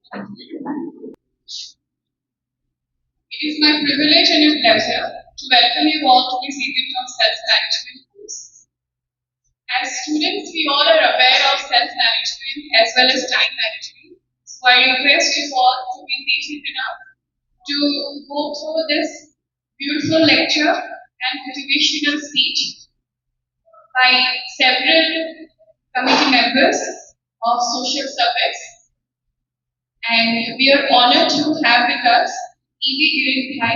It is my privilege and a pleasure to welcome you all to this event of self-management course. As students, we all are aware of self-management as well as time management. So I request you all to be patient enough to go through this beautiful lecture and motivational speech by several committee members of social service. And we are honored to have with us E.V. Girinbhai,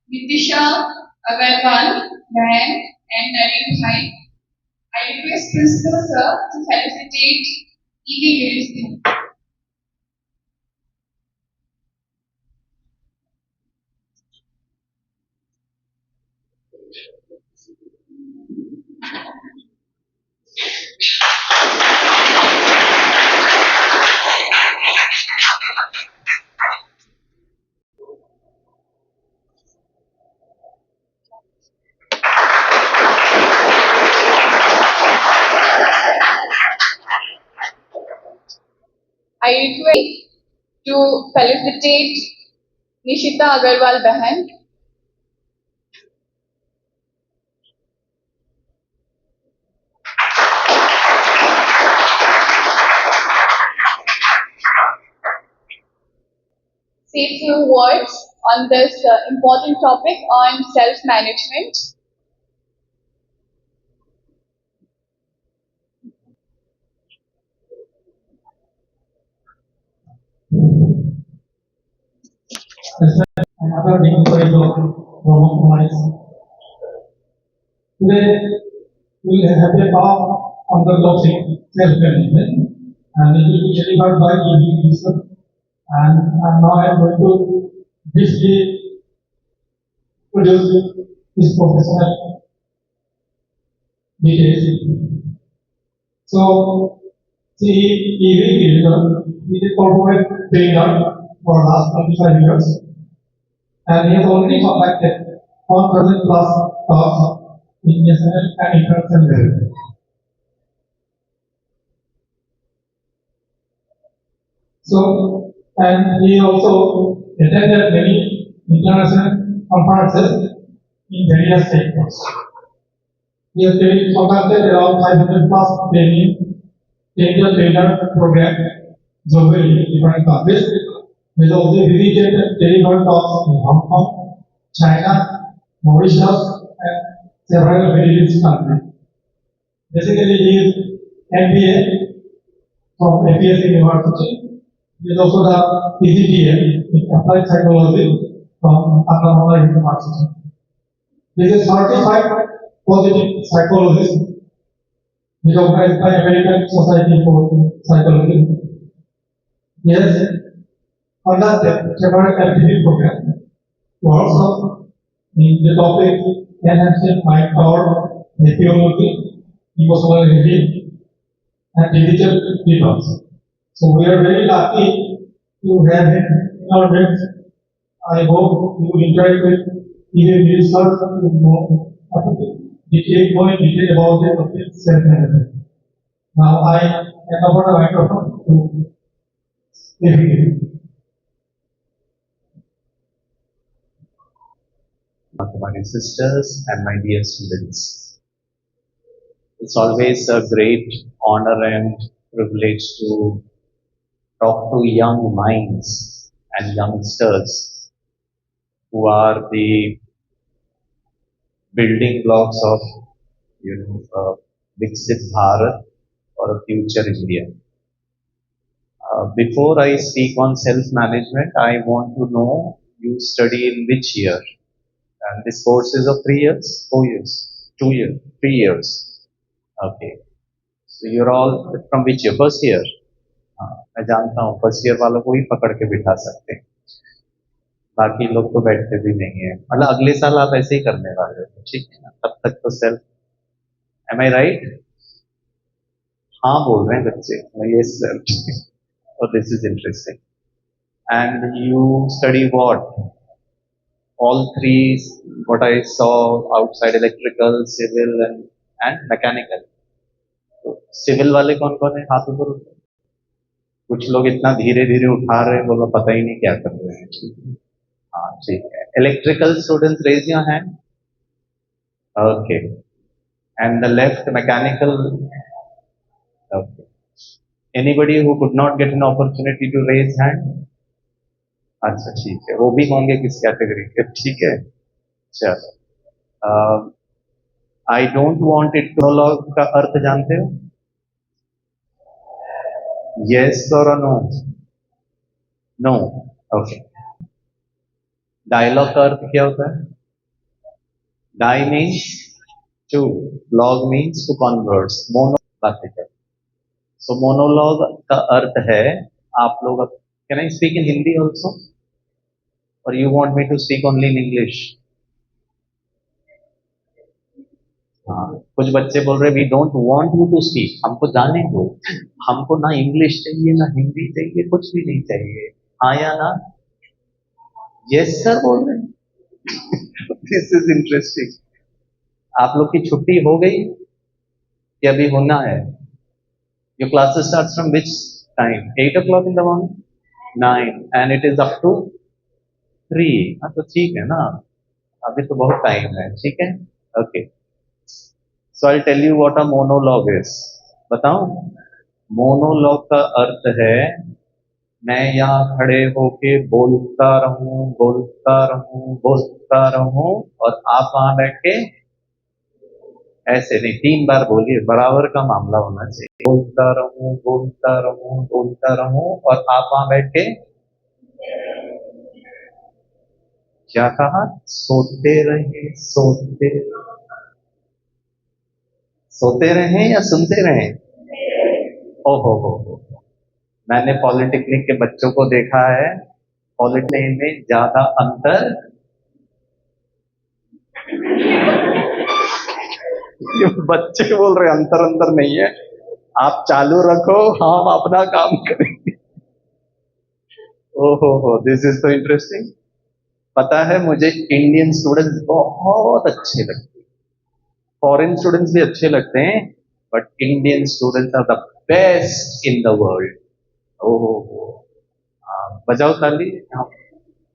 Nitisha Agarwal, Bahan, and Naren Bhai. I request Principal Sir to felicitate E.V. Girinbhai. I request to felicitate Nishita Agarwal Bahan. Say few words on this important topic on self-management. Another big story of Brahma. Today, we will have a talk on the topic self-management, and it will be delivered by E.V. Yusuf. And now I am going to briefly introduce his professional details. So, E.V. Yusuf is a corporate trainer for the last 25 years, and he has already conducted 1,000 plus talks in national and international level. So, and he also attended many international conferences in various sectors. He has conducted around 500 plus training, technical trainer program globally in different countries. He has also visited and delivered talks in Hong Kong, China, Mauritius, and several Middle East countries. Basically, he is MBA from APS University. He is also the PGDM in Applied Psychology from Annapurna University. He is a certified positive psychologist recognized by American Society for Psychology. He has conducted several activity programs, workshops in the topic enhancing mind power, epidemiology, emotional healing, and digital detox. So we are very lucky to have him in our midst. I hope you will interact with even research to know more in detail about the topic self-management. Now I hand over the microphone to David. My sisters and my dear students. It's always a great honor and privilege to talk to young minds and youngsters who are the building blocks of, Viksit Bharat or a future India. Before I speak on self-management, I want to know you study in which year? And this course is of 3 years, 4 years, 2 years, 3 years. Okay. So you're all from which year? First year? मैं जानता हूँ first year वालों को ही पकड़ के बिठा सकते हैं, बाकी लोग तो बैठते भी नहीं है, मतलब अगले साल आप ऐसे ही करने वाले हो, ठीक है ना? तब तक तो सेल्फ, एम आई राइट? हाँ बोल रहे हैं बच्चे, yes sir. So this is interesting. And you study what? All three, what I saw outside, electrical, civil and mechanical. So civil वाले कौन कौन है? हाथ ऊपर. कुछ लोग इतना धीरे धीरे उठा रहे हैं, बोला पता ही नहीं क्या कर रहे हैं। हाँ ठीक है। Electrical students raise your hand. Okay, and the left mechanical. Okay, anybody who could not get an opportunity to raise hand? अच्छा ठीक है, वो भी होंगे किस कैटेगरी के, ठीक है। चलो, आई डोंट वांट इट मोनोलॉग का अर्थ जानते हो? यस और नो? नो। ओके, डायलॉग का अर्थ क्या होता है? Di means two, log means to converse, mono बातें कर। सो मोनोलॉग का अर्थ है, आप लोग, can I speak in Hindi also और you want me to speak only in English? हाँ, कुछ बच्चे बोल रहे we don't want you to speak, हमको जाने दो, हमको ना इंग्लिश चाहिए ना हिंदी चाहिए, कुछ भी नहीं चाहिए, हाँ या ना? यस सर बोल रहे हैं। This is interesting. आप लोग की छुट्टी हो गई कि अभी होना है? Your classes starts from which time? 8 o'clock in the morning, 9, and it is up to 3। हाँ तो ठीक है ना, अभी तो बहुत टाइम है, ठीक है। Okay, so I tell you what a monologue is. बताऊं? मोनोलॉग का अर्थ है, मैं यहाँ खड़े होके बोलता रहूं, बोलता रहूं, बोलता रहूं, और आप वहां बैठ के ऐसे नहीं, 3 बार बोलिए, बराबर का मामला होना चाहिए। बोलता रहूं, बोलता रहूं, बोलता रहूं, और आप वहां बैठ के क्या कहा? सोते रहे, सोते रहे या सुनते रहे? हो, मैंने पॉलिटेक्निक के बच्चों को देखा है, पॉलिटेक्निक में ज्यादा अंतर, ये बच्चे बोल रहे अंतर अंतर नहीं है, आप चालू रखो, हम अपना काम करेंगे। ओहो, दिस इज तो इंटरेस्टिंग। पता है, मुझे इंडियन स्टूडेंट्स बहुत अच्छे लगते हैं, फॉरेन स्टूडेंट्स भी अच्छे लगते हैं, but Indian students are the best in the world. ओहो, बजाओ ताली।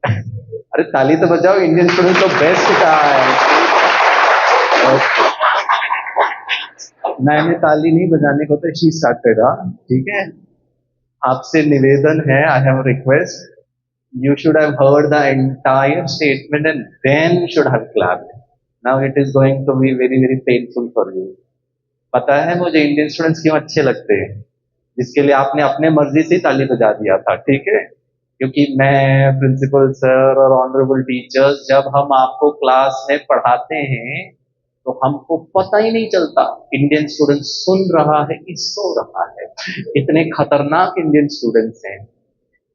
अरे ताली तो बजाओ, इंडियन स्टूडेंट तो बेस्ट कहा है। मैंने ताली नहीं बजाने को तो शी स्टार्टेड, ठीक है। आपसे निवेदन है, I have request, you should have heard the entire statement and then should have clapped. Now it is going to be very very painful for you. पता है मुझे इंडियन स्टूडेंट्स क्यों अच्छे लगते हैं? जिसके लिए आपने अपने मर्जी से ताली बजा दिया था, ठीक है। क्योंकि मैं, प्रिंसिपल सर और ऑनरेबल टीचर्स, जब हम आपको क्लास में पढ़ाते हैं तो हमको पता ही नहीं चलता इंडियन स्टूडेंट सुन रहा है कि सो रहा है। इतने खतरनाक इंडियन स्टूडेंट्स हैं,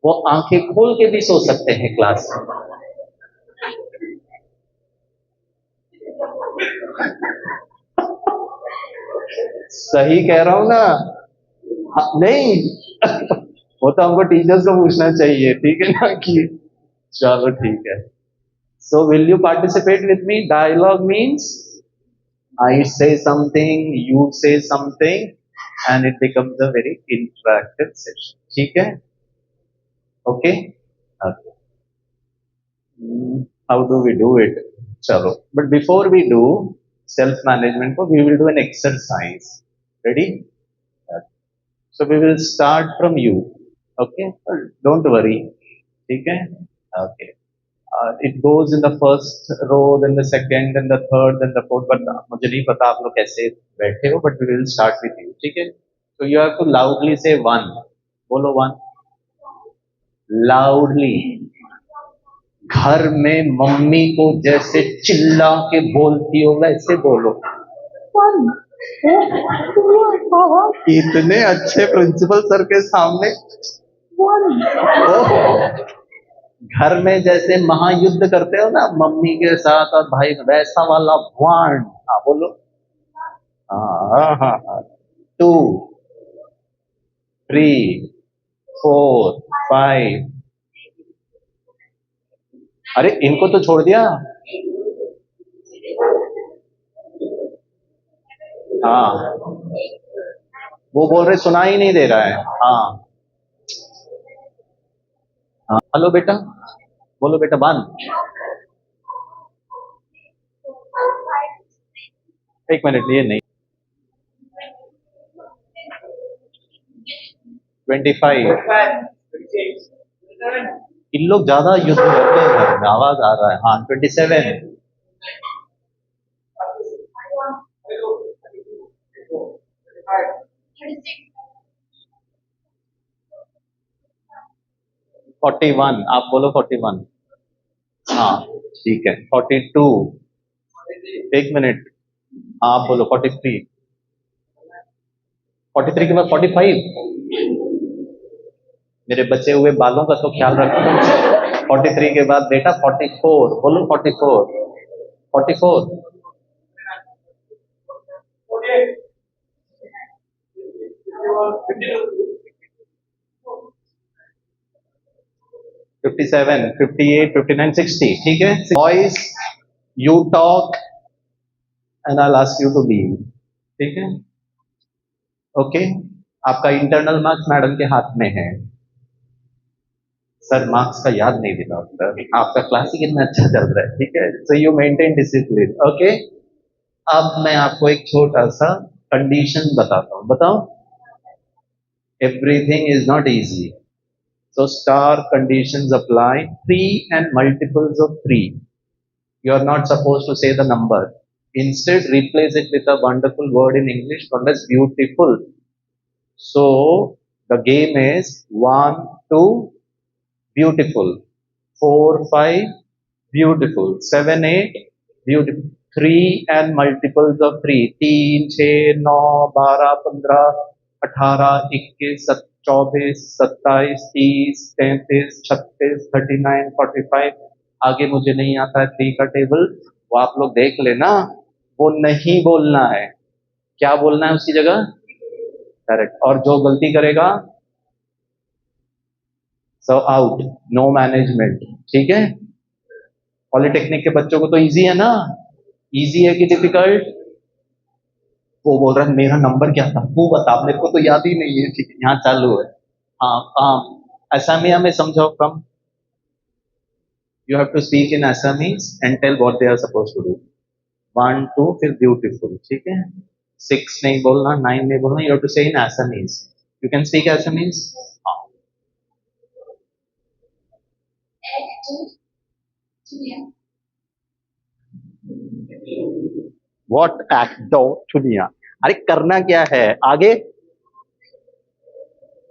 वो आंखें खोल के भी सो सकते हैं क्लास में। सही कह रहा हूं ना? नहीं, वो तो हमको टीचर्स को पूछना चाहिए, ठीक है ना, कि चलो ठीक है। So will you participate with me? Dialogue means I say something, you say something, and it becomes a very interactive session, ठीक है। Okay, how do we do it? Chalo, but before we do self management, we will do an exercise. Ready? So we will start from you. Okay, don't worry, okay? Okay, it goes in the first row, then the second, then the third, then the fourth, but मुझे नहीं पता आप लोग कैसे बैठे हो, but we will start with you, ठीक है। So you have to loudly say 1. बोलो 1 loudly। घर में मम्मी को जैसे चिल्ला के बोलती हो वैसे बोलो। इतने अच्छे प्रिंसिपल सर के सामने घर में जैसे महायुद्ध करते हो ना मम्मी के साथ और भाई, वैसा वाला 1। हाँ बोलो। हाँ, 2, 3, 4, 5। अरे इनको तो छोड़ दिया। हाँ, वो बोल रहे सुना ही नहीं दे रहा है। हाँ, हाँ हेलो बेटा, बोलो बेटा। 1, एक मिनट, ये नहीं। 25। इन लोग ज्यादा युद्ध करते हैं घर में, आवाज आ रहा है। हाँ 27। 41, आप बोलो 41। हाँ ठीक है। 42, एक मिनट, आप बोलो 43। 43 के बाद 45। मेरे बचे हुए बालों का तो ख्याल रखो। 43 के बाद बेटा 44, बोलो 44। 44। 57, 58, 59, 60। ठीक है boys, you talk and I ask you to leave. ठीक है ओके। आपका इंटरनल मार्क्स मैडम के हाथ में है। सर मार्क्स का याद नहीं दिला सर, आपका क्लास ही कितना अच्छा चल रहा है। ठीक है, so you maintain discipline. Okay, अब मैं आपको एक छोटा सा कंडीशन बताता हूँ। बताओ। Everything is not easy, so star conditions apply. 3 and multiples of 3, you are not supposed to say the number. Instead replace it with a wonderful word in English known as beautiful. So the game is 1 2 beautiful, 4 5 beautiful, 7 8 beautiful. 3 and multiples of 3, 3 6 9 12 15 18 21 24 27 30 33 36 39 45। आगे मुझे नहीं आता है 3 का table, वो आप लोग देख लेना। वो नहीं बोलना है, क्या बोलना है उसकी जगह? करेक्ट। और जो गलती करेगा सो आउट, नो मैनेजमेंट। ठीक है, पॉलिटेक्निक के बच्चों को तो इजी है ना? इजी है कि डिफिकल्ट? वो बोल रहा है मेरा नंबर क्या था, वो बता, मेरे को तो याद ही नहीं है। ठीक है, यहाँ चालू है। हाँ हाँ, असमिया में समझाओ कम। You have to speak in Assamese and tell what they are suppose to do. 1 2 फिर ब्यूटीफुल। ठीक है, 6 नहीं बोलना, 9 नहीं बोलना, you have to say in Assamese. You can speak Assamese. What act दो दुनिया, अरे करना क्या है आगे?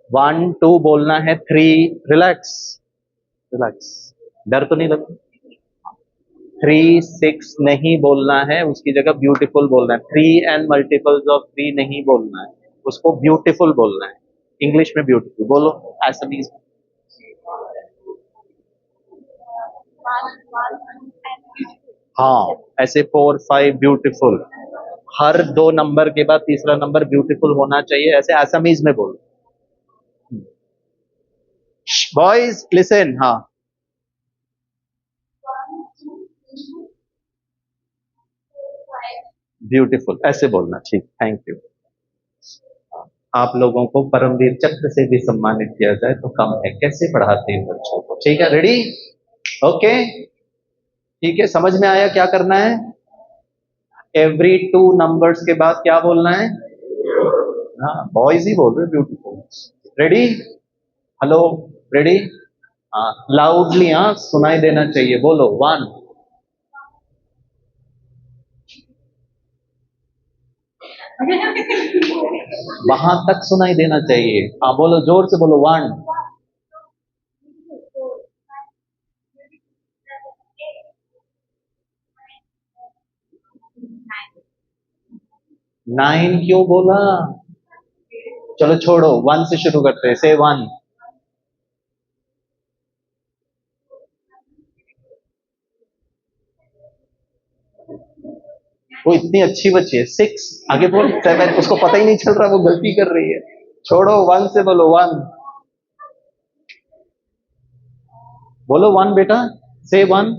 1 2 बोलना है, 3 रिलैक्स रिलैक्स, डर तो नहीं लगा? 3 6 नहीं बोलना है, उसकी जगह ब्यूटीफुल बोलना है। 3 एंड मल्टीपल्स ऑफ 3 नहीं बोलना है, उसको ब्यूटीफुल बोलना है। इंग्लिश में ब्यूटीफुल बोलो, असमीज। हाँ ऐसे 4 5 ब्यूटीफुल, हर 2 नंबर के बाद तीसरा नंबर ब्यूटीफुल होना चाहिए, ऐसे असमीज में बोलो। Boys listen. हाँ ब्यूटीफुल ऐसे बोलना। ठीक, थैंक यू। आप लोगों को परमवीर चक्र से भी सम्मानित किया जाए तो कम है, कैसे पढ़ाते हैं बच्चों को। ठीक है, रेडी? ओके ठीक है, समझ में आया क्या करना है? एवरी 2 नंबर्स के बाद क्या बोलना है? हाँ बॉयज ही बोल रहे ब्यूटीफुल। रेडी? Hello, ready? हाँ लाउडली, हाँ सुनाई देना चाहिए। बोलो 1। वहां तक सुनाई देना चाहिए। हाँ बोलो, जोर से बोलो 1। 9 क्यों बोला? चलो छोड़ो, 1 से शुरू करते हैं। से 1। वो इतनी अच्छी बच्ची है। 6 आगे बोल। 7 उसको पता ही नहीं चल रहा, वो गलती कर रही है। छोड़ो, 1 से बोलो 1। बोलो 1 बेटा, से 1।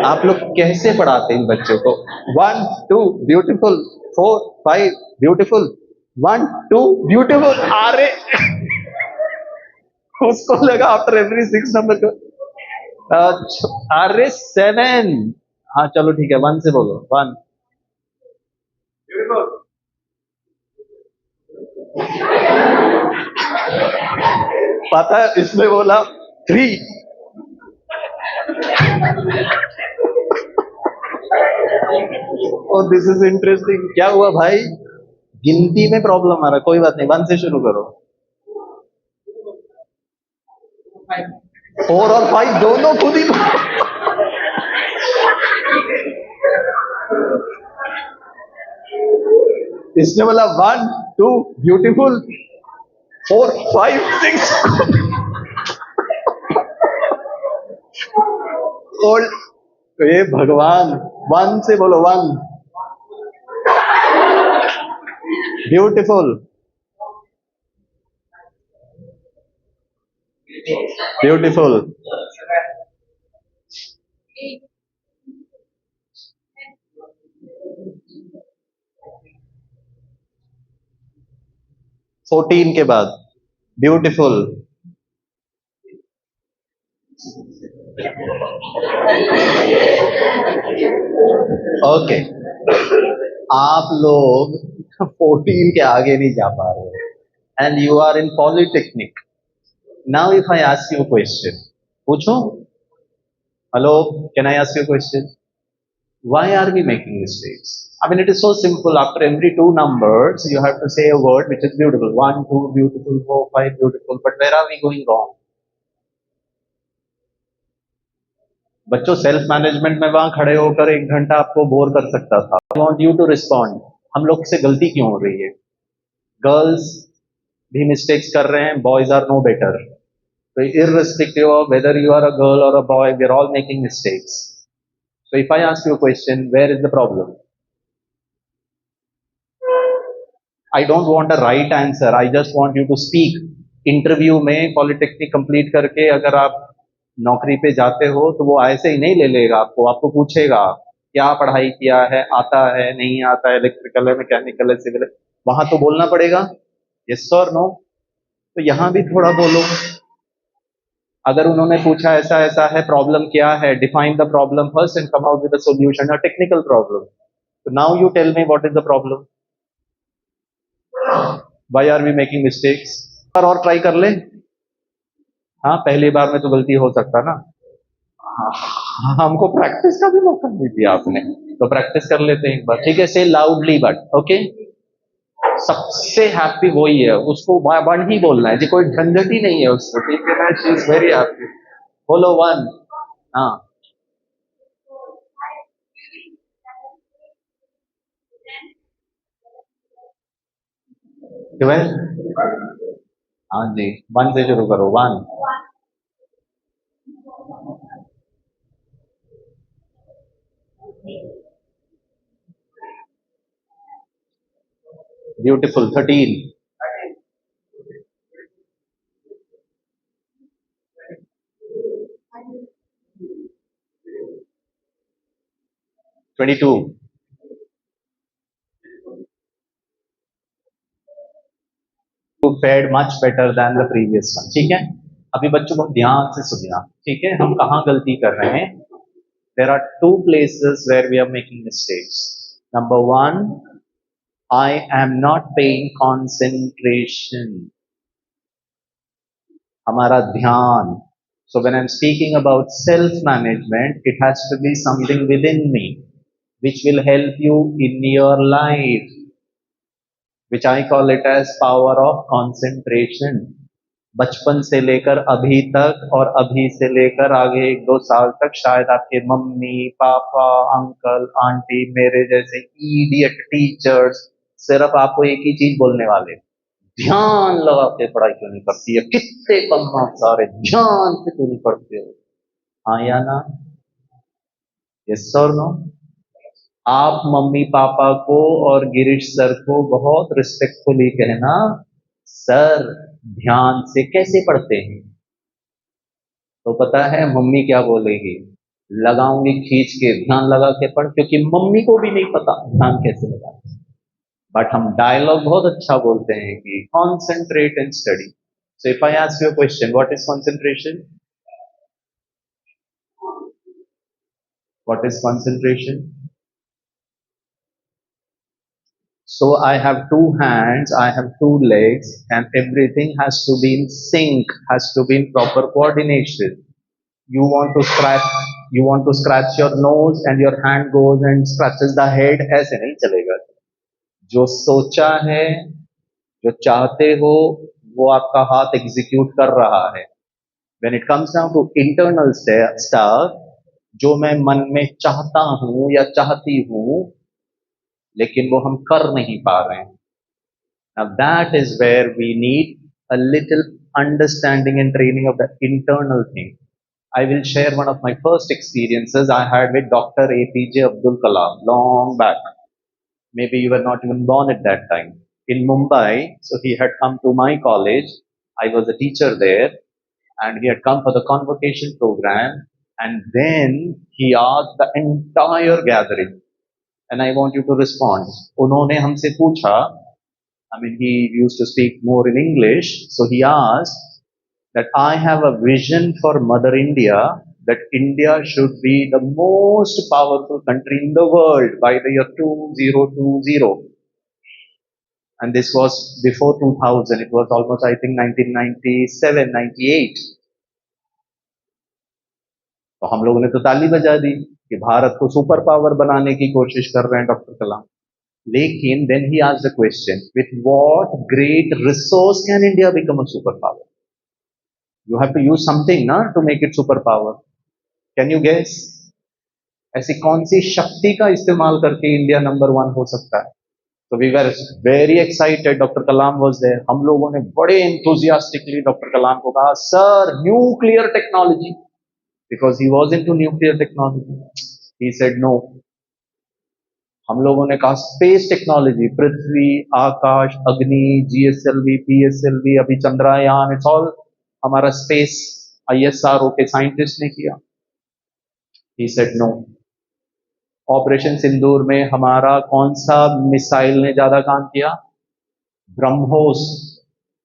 आप लोग कैसे पढ़ाते हैं इन बच्चों को? 1 2 ब्यूटीफुल, 4 5 ब्यूटीफुल, 1 2 ब्यूटीफुल। अरे उसको लगा आफ्टर एवरी 6 नंबर को। अरे 7। हाँ चलो ठीक है, 1 से बोलो, 1। पता है इसमें बोला 3। और दिस इज इंटरेस्टिंग। क्या हुआ भाई? गिनती में प्रॉब्लम आ रहा, कोई बात नहीं, 1 से शुरू करो। 4 और 5 दोनों खुद ही। इसने बोला 1 2 ब्यूटीफुल, 4 5 6। और ये भगवान, 1 से बोलो, 1 ब्यूटीफुल, ब्यूटीफुल। फोर्टीन के बाद ब्यूटीफुल। ओके, आप लोग 14 के आगे नहीं जा पा रहे, and you are in polytechnic. Now if I ask you question, पूछो। Hello, can I ask you question? Why are we making mistakes? I mean, it is so simple. After every 2 numbers, you have to say a word which is beautiful. 1 2 beautiful, 4 5 beautiful. But where are we going wrong? बच्चों, self management में वहां खड़े होकर 1 घंटा आपको bore कर सकता था। I want you to respond. हम लोग से गलती क्यों हो रही है? गर्ल्स भी मिस्टेक्स कर रहे हैं, boys are no better. So irrespective of whether you are a girl or a boy, we are all making mistakes. So if I ask you a question, where is the problem? I don't want a right answer. I just want you to speak. Interview में polytechnic complete करके अगर आप नौकरी पे जाते हो तो वो ऐसे ही नहीं ले लेगा आपको। आपको पूछेगा क्या पढ़ाई किया है, आता है नहीं आता है, इलेक्ट्रिकल है, मैकेनिकल है, सिविल है। वहां तो बोलना पड़ेगा यस और नो। तो यहां भी थोड़ा बोलो। अगर उन्होंने पूछा ऐसा ऐसा है, प्रॉब्लम क्या है, define the problem first and come out with the solution, a technical problem. तो now you tell me what is the problem, why are we making mistakes? और ट्राई कर ले। हाँ, पहली बार में तो गलती हो सकता ना। हाँ, हमको प्रैक्टिस का भी मौका नहीं दिया आपने, तो प्रैक्टिस कर लेते हैं एक बार। ठीक है, से लाउडली बट ओके। सबसे हैप्पी वही है, उसको 1 ही बोलना है जी, कोई झंझट ही नहीं है उसको। ठीक है ना, शी इज वेरी हैप्पी। बोलो 1। हाँ, 12। हाँ जी, 1 से शुरू करो, 1। Beautiful, 13। 22। fared much better than the previous one। ठीक है, अभी बच्चों को ध्यान से सुनना। ठीक है, हम कहाँ गलती कर रहे हैं? There are 2 places where we are making mistakes. Number 1, I am not paying concentration. हमारा ध्यान। So when I'm speaking about self-management, it has to be something within me, which will help you in your life, which I call it as power of concentration. बचपन से लेकर अभी तक और अभी से लेकर आगे 1-2 साल तक शायद आपके मम्मी पापा अंकल आंटी मेरे जैसे इडियट टीचर्स सिर्फ आपको एक ही चीज बोलने वाले, ध्यान लगा के पढ़ाई क्यों नहीं करती है, कितने कम मार्क्स आ रहे, ध्यान से क्यों नहीं पढ़ते हो? हाँ या ना? यस और नो? आप मम्मी पापा को और गिरीश सर को बहुत रिस्पेक्टफुली कहना, सर ध्यान से कैसे पढ़ते हैं? तो पता है मम्मी क्या बोलेगी, लगाऊंगी खींच के, ध्यान लगा के पढ़, क्योंकि मम्मी को भी नहीं पता ध्यान कैसे लगा। बट हम डायलॉग बहुत अच्छा बोलते हैं कि concentrate and study. So if I ask you question, what is concentration? What is concentration? So I have two hands, I have two legs, and everything has to be in sync, has to be in proper coordination. You want to scratch your nose and your hand goes and scratches the head, ऐसे नहीं चलेगा। जो सोचा है, जो चाहते हो, वो आपका हाथ एग्जीक्यूट कर रहा है। When it comes down to internal stuff, जो मैं मन में चाहता हूं या चाहती हूं, लेकिन वो हम कर नहीं पा रहे हैं। Now that is where we need a little understanding and training of the internal thing. I will share one of my first experiences I had with Dr. APJ Abdul Kalam long back. Maybe you were not even born at that time. In Mumbai, so he had come to my college. I was a teacher there, and he had come for the convocation program, and then he asked the entire gathering, and I want you to respond. उन्होंने हमसे पूछा, I mean, he used to speak more in English, so he asked that I have a vision for Mother India, that India should be the most powerful country in the world by the year 2020. And this was before 2000, it was almost, I think, 1997, 98. तो हम लोगों ने तो ताली बजा दी कि भारत को super power बनाने की कोशिश कर रहे हैं डॉक्टर कलाम। लेकिन then he asked the question, with what great resource can India become a superpower? You have to use something na to make it superpower. Can you guess? ऐसी कौन सी शक्ति का इस्तेमाल करके इंडिया नंबर 1 हो सकता है? So we were very excited. Dr. Kalam was there. हम लोगों ने बड़े enthusiastically डॉक्टर कलाम को कहा, sir nuclear technology, because he was into nuclear technology. He said no. हम लोगों ने कहा स्पेस टेक्नोलॉजी, पृथ्वी, आकाश, अग्नि, GSLV, PSLV, अभी चंद्रयान, इट्स ऑल हमारा स्पेस ISRO के साइंटिस्ट ने किया। He said no. Operation Sindoor में हमारा कौन सा मिसाइल ने ज्यादा काम किया? BrahMos.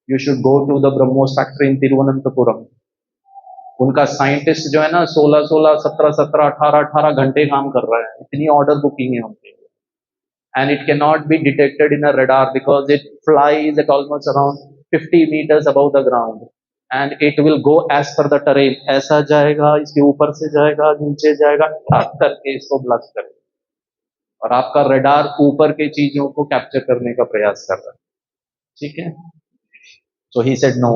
You should go to the BrahMos factory in Thiruvananthapuram. उनका साइंटिस्ट जो है ना 16-16, 17-17, 18-18 घंटे काम कर रहा है। इतनी ऑर्डर बुकिंग है उनके। And it cannot be detected in a radar because it flies at almost around 50 meters above the ground, and it will go as per the terrain. ऐसा जाएगा, इसके ऊपर से जाएगा, नीचे जाएगा, ठक करके इसको ब्लस्ट करेगा, और आपका रडार ऊपर के चीजों को कैप्चर करने का प्रयास कर रहा है। ठीक है? So he said no.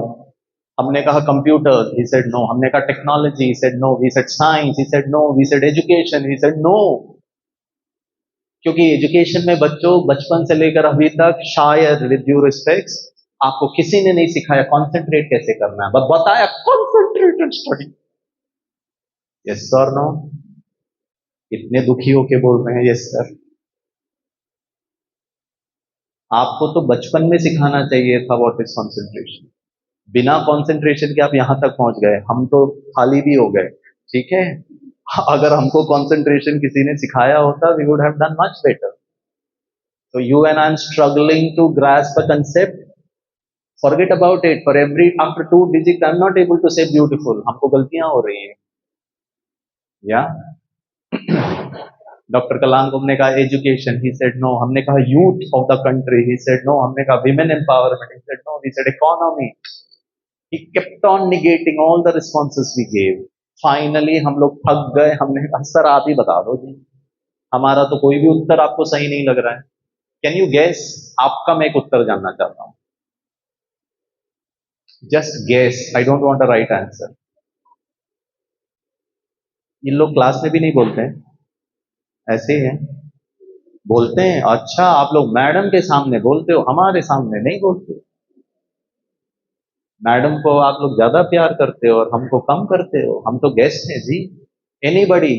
हमने कहा कंप्यूटर, he said no. हमने कहा technology, he said no. He said science, he said no. We said education, he said no. क्योंकि एजुकेशन में बच्चों बचपन से लेकर अभी तक शायद विद ड्यू रिस्पेक्ट्स आपको किसी ने नहीं सिखाया कॉन्सेंट्रेट कैसे करना है, बस बताया concentrate and study. Yes sir, no? इतने दुखी होके बोल रहे हैं यस सर। आपको तो बचपन में सिखाना चाहिए था व्हाट इज कॉन्सेंट्रेशन। बिना कॉन्सेंट्रेशन के आप यहां तक पहुंच गए, हम तो खाली भी हो गए। ठीक है? अगर हमको कंसंट्रेशन किसी ने सिखाया होता, we would have done much better. So you and I am struggling to grasp a concept. Forget about it. For every after 2 digits, I'm not able to say beautiful. हमको गलतियां हो रही हैं। Yeah. डॉक्टर कलाम को हमने कहा education, he said no. हमने कहा youth of the country, he said no. हमने कहा women empowerment, he said no. He said economy. He kept on negating all the responses we gave. Finally हम लोग थक गए। हमने कहा सर आप ही बता दो जी, हमारा तो कोई भी उत्तर आपको सही नहीं लग रहा है। Can you guess? आपका मैं एक उत्तर जानना चाहता हूं। Just guess, I don't want a right answer. ये लोग क्लास में भी नहीं बोलते हैं, ऐसे हैं, बोलते हैं अच्छा आप लोग मैडम के सामने बोलते हो, हमारे सामने नहीं बोलते। मैडम को आप लोग ज्यादा प्यार करते हो और हमको कम करते हो। हम तो गेस्ट हैं जी। Anybody,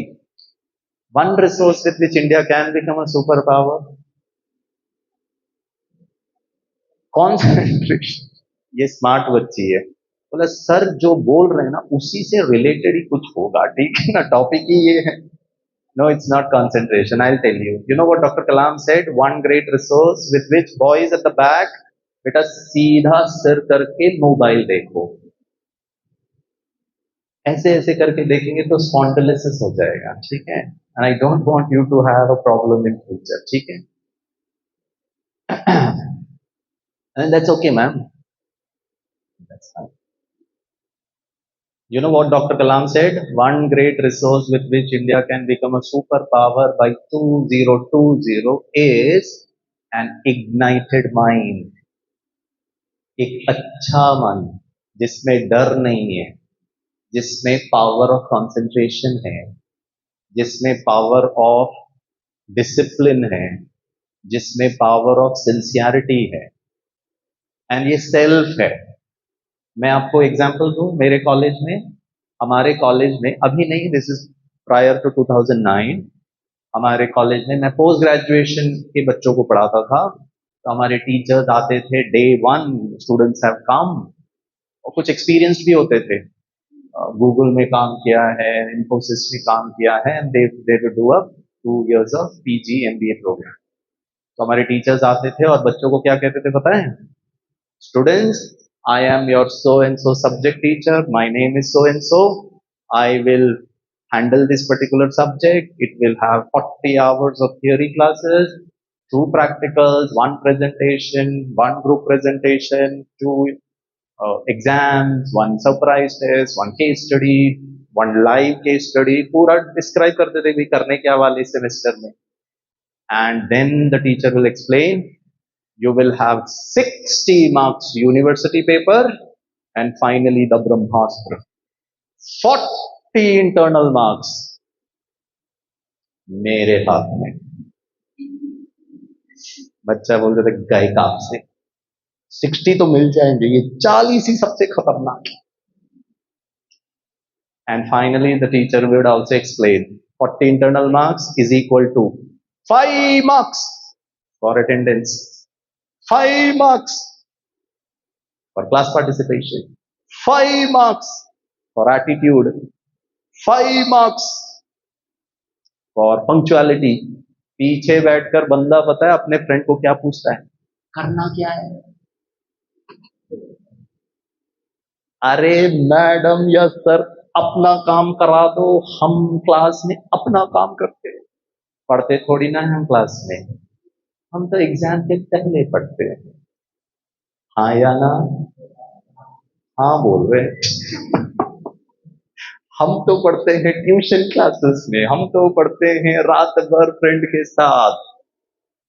one resource with which India can become a super power? Concentration. ये स्मार्ट बच्ची है, बोला सर जो बोल रहे हैं ना उसी से रिलेटेड ही कुछ होगा, ठीक है ना, टॉपिक ही ये है। No, it's not concentration. I'll tell you. You know what Dr. Kalam said? One great resource with which boys at the back, बेटा सीधा सिर करके मोबाइल देखो, ऐसे ऐसे करके देखेंगे तो स्पॉन्डिलोसिस हो जाएगा, ठीक है। And I don't want you to have a problem in future, ठीक है। And that's okay ma'am, that's fine. You know what Dr. Kalam said? One great resource with which India can become a superpower by 2020 is an ignited mind. एक अच्छा मन जिसमें डर नहीं है, जिसमें पावर ऑफ कंसंट्रेशन है, जिसमें पावर ऑफ डिसिप्लिन है, जिसमें पावर ऑफ सिंसियरिटी है, एंड ये सेल्फ है। मैं आपको एग्जांपल दूं, मेरे कॉलेज में, हमारे कॉलेज में अभी नहीं, दिस इज प्रायर टू 2009, हमारे कॉलेज में मैं पोस्ट ग्रेजुएशन के बच्चों को पढ़ाता था। तो हमारे टीचर्स आते थे, डे 1 स्टूडेंट्स हैव कम, और कुछ एक्सपीरियंस्ड भी होते थे, गूगल में काम किया है, इन्फोसिस में काम किया है, and they will do up 2 years of PG MBA program. तो हमारे टीचर्स आते थे और बच्चों को क्या कहते थे पता है? Students, I am your so and so subject teacher. My name is so and so. I will handle this particular subject. It will have 40 hours of theory classes, 2 practicals, 1 presentation, 1 group presentation, 2 exams, 1 surprise test, 1 case study, 1 live case study. पूरा describe करते थे भी करने क्या वाले semester में. And then the teacher will explain. You will have 60 marks university paper, and finally the Brahmastra. 40 internal marks मेरे हाथ में. बच्चा बोलते थे गए काम से, 60 तो मिल जाएंगे, ये 40 ही सबसे खतरनाक. And finally the teacher would also explain 40 internal marks is equal to 5 marks for attendance, 5 marks for class participation, 5 marks for attitude, 5 marks for punctuality. पीछे बैठकर बंदा पता है अपने फ्रेंड को क्या पूछता है? करना क्या है? अरे मैडम या सर अपना काम करा दो, हम क्लास में अपना काम करते हैं, पढ़ते थोड़ी ना हम क्लास में, हम तो एग्जाम के पहले पढ़ते हैं. हाँ या ना? हाँ बोल रहे. हम तो पढ़ते हैं ट्यूशन क्लासेस में, हम तो पढ़ते हैं रात भर फ्रेंड के साथ,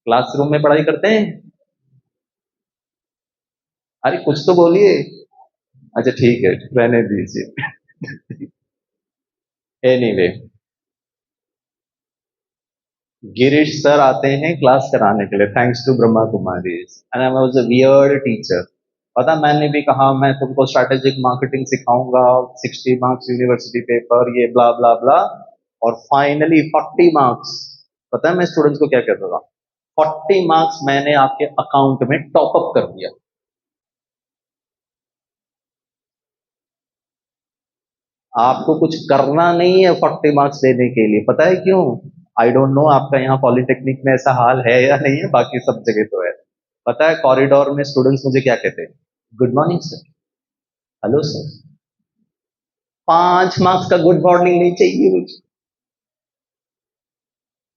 क्लासरूम में पढ़ाई करते हैं? अरे कुछ तो बोलिए. अच्छा ठीक है, रहने दीजिए. एनीवे, गिरीश सर आते हैं क्लास कराने के लिए, thanks to Brahma Kumari, and I was a weird teacher. पता मैंने भी कहा मैं तुमको स्ट्रैटेजिक मार्केटिंग सिखाऊंगा, 60 मार्क्स यूनिवर्सिटी पेपर, ये ब्ला ब्ला ब्ला, और फाइनली 40 मार्क्स. पता है मैं स्टूडेंट्स को क्या कहता था? 40 मार्क्स मैंने आपके अकाउंट में टॉप अप कर दिया. आपको कुछ करना नहीं है 40 मार्क्स लेने के लिए. पता है क्यों? आई डोंट नो आपका यहाँ पॉलिटेक्निक में ऐसा हाल है या नहीं है, बाकी सब जगह तो है. पता है कॉरिडोर में स्टूडेंट्स मुझे क्या कहते हैं? Good morning sir, hello sir. 5 marks का गुड मॉर्निंग नहीं चाहिए मुझे.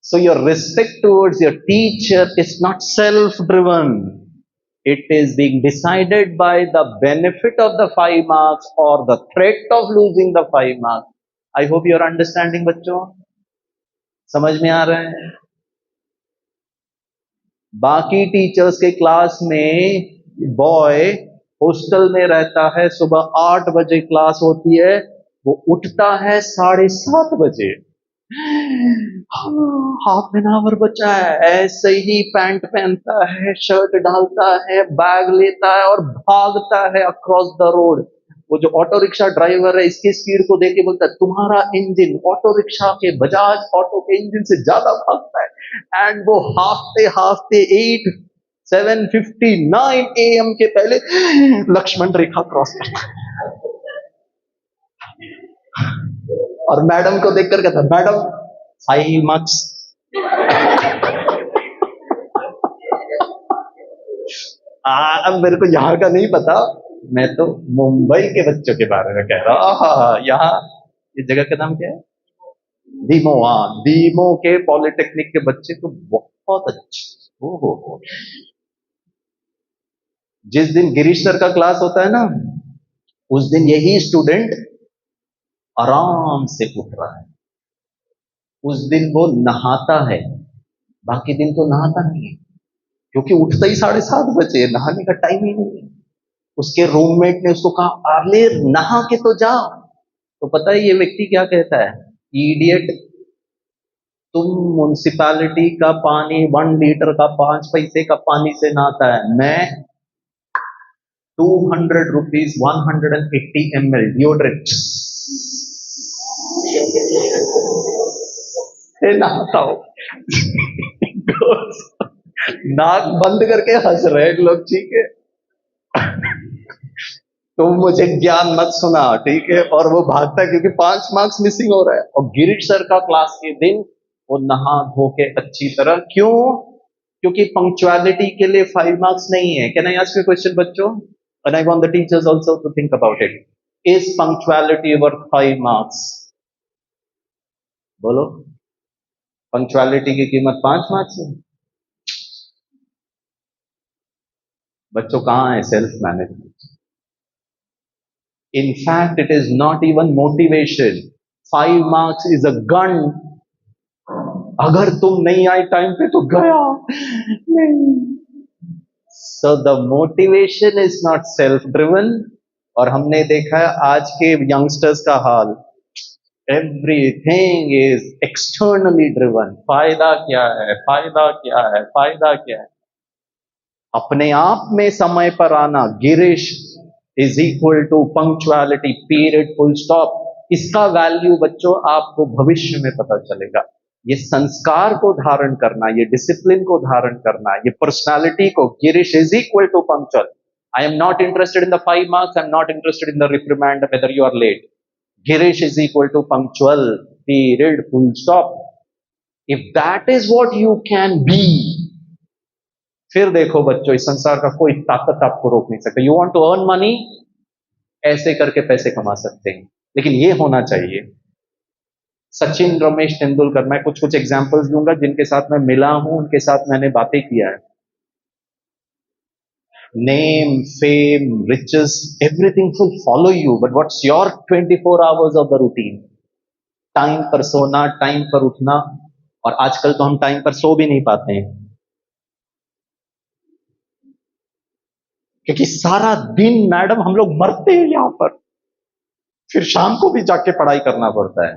So your respect towards your teacher is not self driven. It is being decided by the benefit of the 5 marks or the threat of losing the 5 marks. I hope you are understanding बच्चों, समझ में आ रहा है? बाकी teachers के class में boy hostel में रहता है, सुबह 8 बजे क्लास होती है, वो उठता है 7:30 बजे, हाफ एन आवर बचा है, ऐसे ही पैंट पहनता है, शर्ट डालता है, बैग लेता है और भागता है अक्रॉस द रोड. वो जो ऑटो रिक्शा ड्राइवर है इसकी स्पीड को देख के बोलता है तुम्हारा इंजन ऑटो रिक्शा के बजाज ऑटो के इंजन से ज्यादा भागता है. एंड वो हाफते हाफते 7:59 AM के पहले लक्ष्मण रेखा क्रॉस करता है. और मैडम को देखकर कहता, मैडम 5 मार्क्स। अब मेरे को यहाँ का नहीं पता, मैं तो मुंबई के बच्चों के बारे में कह रहा हूँ। हाँ, यहाँ इस जगह का नाम क्या है? दीमो। हाँ, दीमो के पॉलिटेक्निक के बच्चे तो बहुत अच्छे। हो। जिस दिन गिरीश सर का क्लास होता है ना, उस दिन यही स्टूडेंट आराम से उठ रहा है। उस दिन वो नहाता है, बाकी दिन तो नहाता नहीं है, क्योंकि उठता ही 7:30 बजे, नहाने का टाइम ही नहीं है। उसके रूममेट ने उसको कहा, अरे नहा के तो जा। तो पता है ये व्यक्ति क्या कहता है? इडियट, तुम म्युनिसिपैलिटी का पानी 1 लीटर का 5 पैसे का पानी से नहाता है, मैं 200 रुपीज 180 ml डिओड्रेंट से नहाता हूं। नाक बंद करके हंस रहे हैं लोग, ठीक है? तो मुझे ज्ञान मत सुना, ठीक है? और वो भागता है क्योंकि 5 मार्क्स मिसिंग हो रहा है। और गिरीश सर का क्लास के दिन वो नहा धो के अच्छी तरह, क्यों? क्योंकि पंक्चुअलिटी के लिए 5 मार्क्स नहीं है। Can I ask you question बच्चों? And I want the teachers also to think about it. Is punctuality worth 5 marks? बोलो, पंक्चुअलिटी की कीमत 5 मार्क्स है? बच्चों कहां है self management? In fact, it is not even motivation. 5 marks is a gun. अगर तुम नहीं आए टाइम पे तो गया नहीं। So the motivation is not self-driven. और हमने देखा है आज के यंगस्टर्स का हाल, everything is externally driven. फायदा क्या है, फायदा क्या है, फायदा क्या है? अपने आप में समय पर आना, Girish is equal to punctuality, period, full stop. इसका वैल्यू बच्चों आपको भविष्य में पता चलेगा। ये संस्कार को धारण करना, ये डिसिप्लिन को धारण करना, ये पर्सनालिटी को, Girish is equal to punctual. I am not interested in the 5 marks, I am not interested in the reprimand whether you are late. Girish is equal to punctual, period, full stop. If that is what you can be, फिर देखो बच्चों, इस संसार का कोई ताकत आपको रोक नहीं सकता। You want to earn money, ऐसे करके पैसे कमा सकते हैं, लेकिन ये होना चाहिए। सचिन, रमेश तेंदुलकर, मैं कुछ कुछ एग्जांपल्स दूंगा जिनके साथ मैं मिला हूं, उनके साथ मैंने बातें किया है। Name, fame, riches, everything will follow you, but what's your 24 hours of the routine? Time पर सोना, टाइम पर उठना। और आजकल तो हम टाइम पर सो भी नहीं पाते हैं, क्योंकि सारा दिन मैडम हम लोग मरते हैं यहां पर, फिर शाम को भी जाके पढ़ाई करना पड़ता है।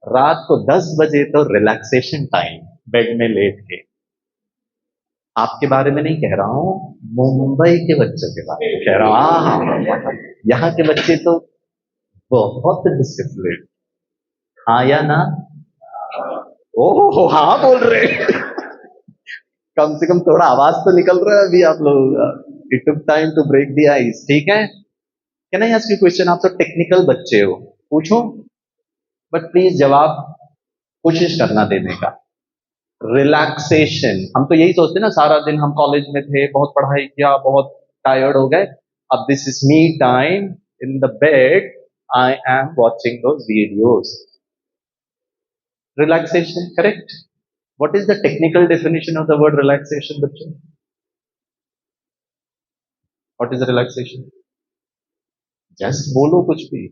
रात को 10 बजे तो रिलैक्सेशन टाइम, बेड में लेट के। आपके बारे में नहीं कह रहा हूं, मुंबई के बच्चों के बारे में कह रहा हूं। यहाँ के बच्चे तो बहुत डिसिप्लिन। हाँ या ना? ओह हाँ बोल रहे। कम से कम थोड़ा आवाज तो निकल रहा है अभी आप लोगों का। It took time to break the ice, ठीक है? Can I ask you question? आप तो टेक्निकल बच्चे हो, पूछो, बट प्लीज जवाब कोशिश करना देने का। रिलैक्सेशन, हम तो यही सोचते ना, सारा दिन हम कॉलेज में थे, बहुत पढ़ाई किया, बहुत टायर्ड हो गए, अब this is me time in the bed, I am watching those videos. Relaxation, correct? What is the technical definition of the word relaxation, बच्चों? What is relaxation? Just बोलो कुछ भी।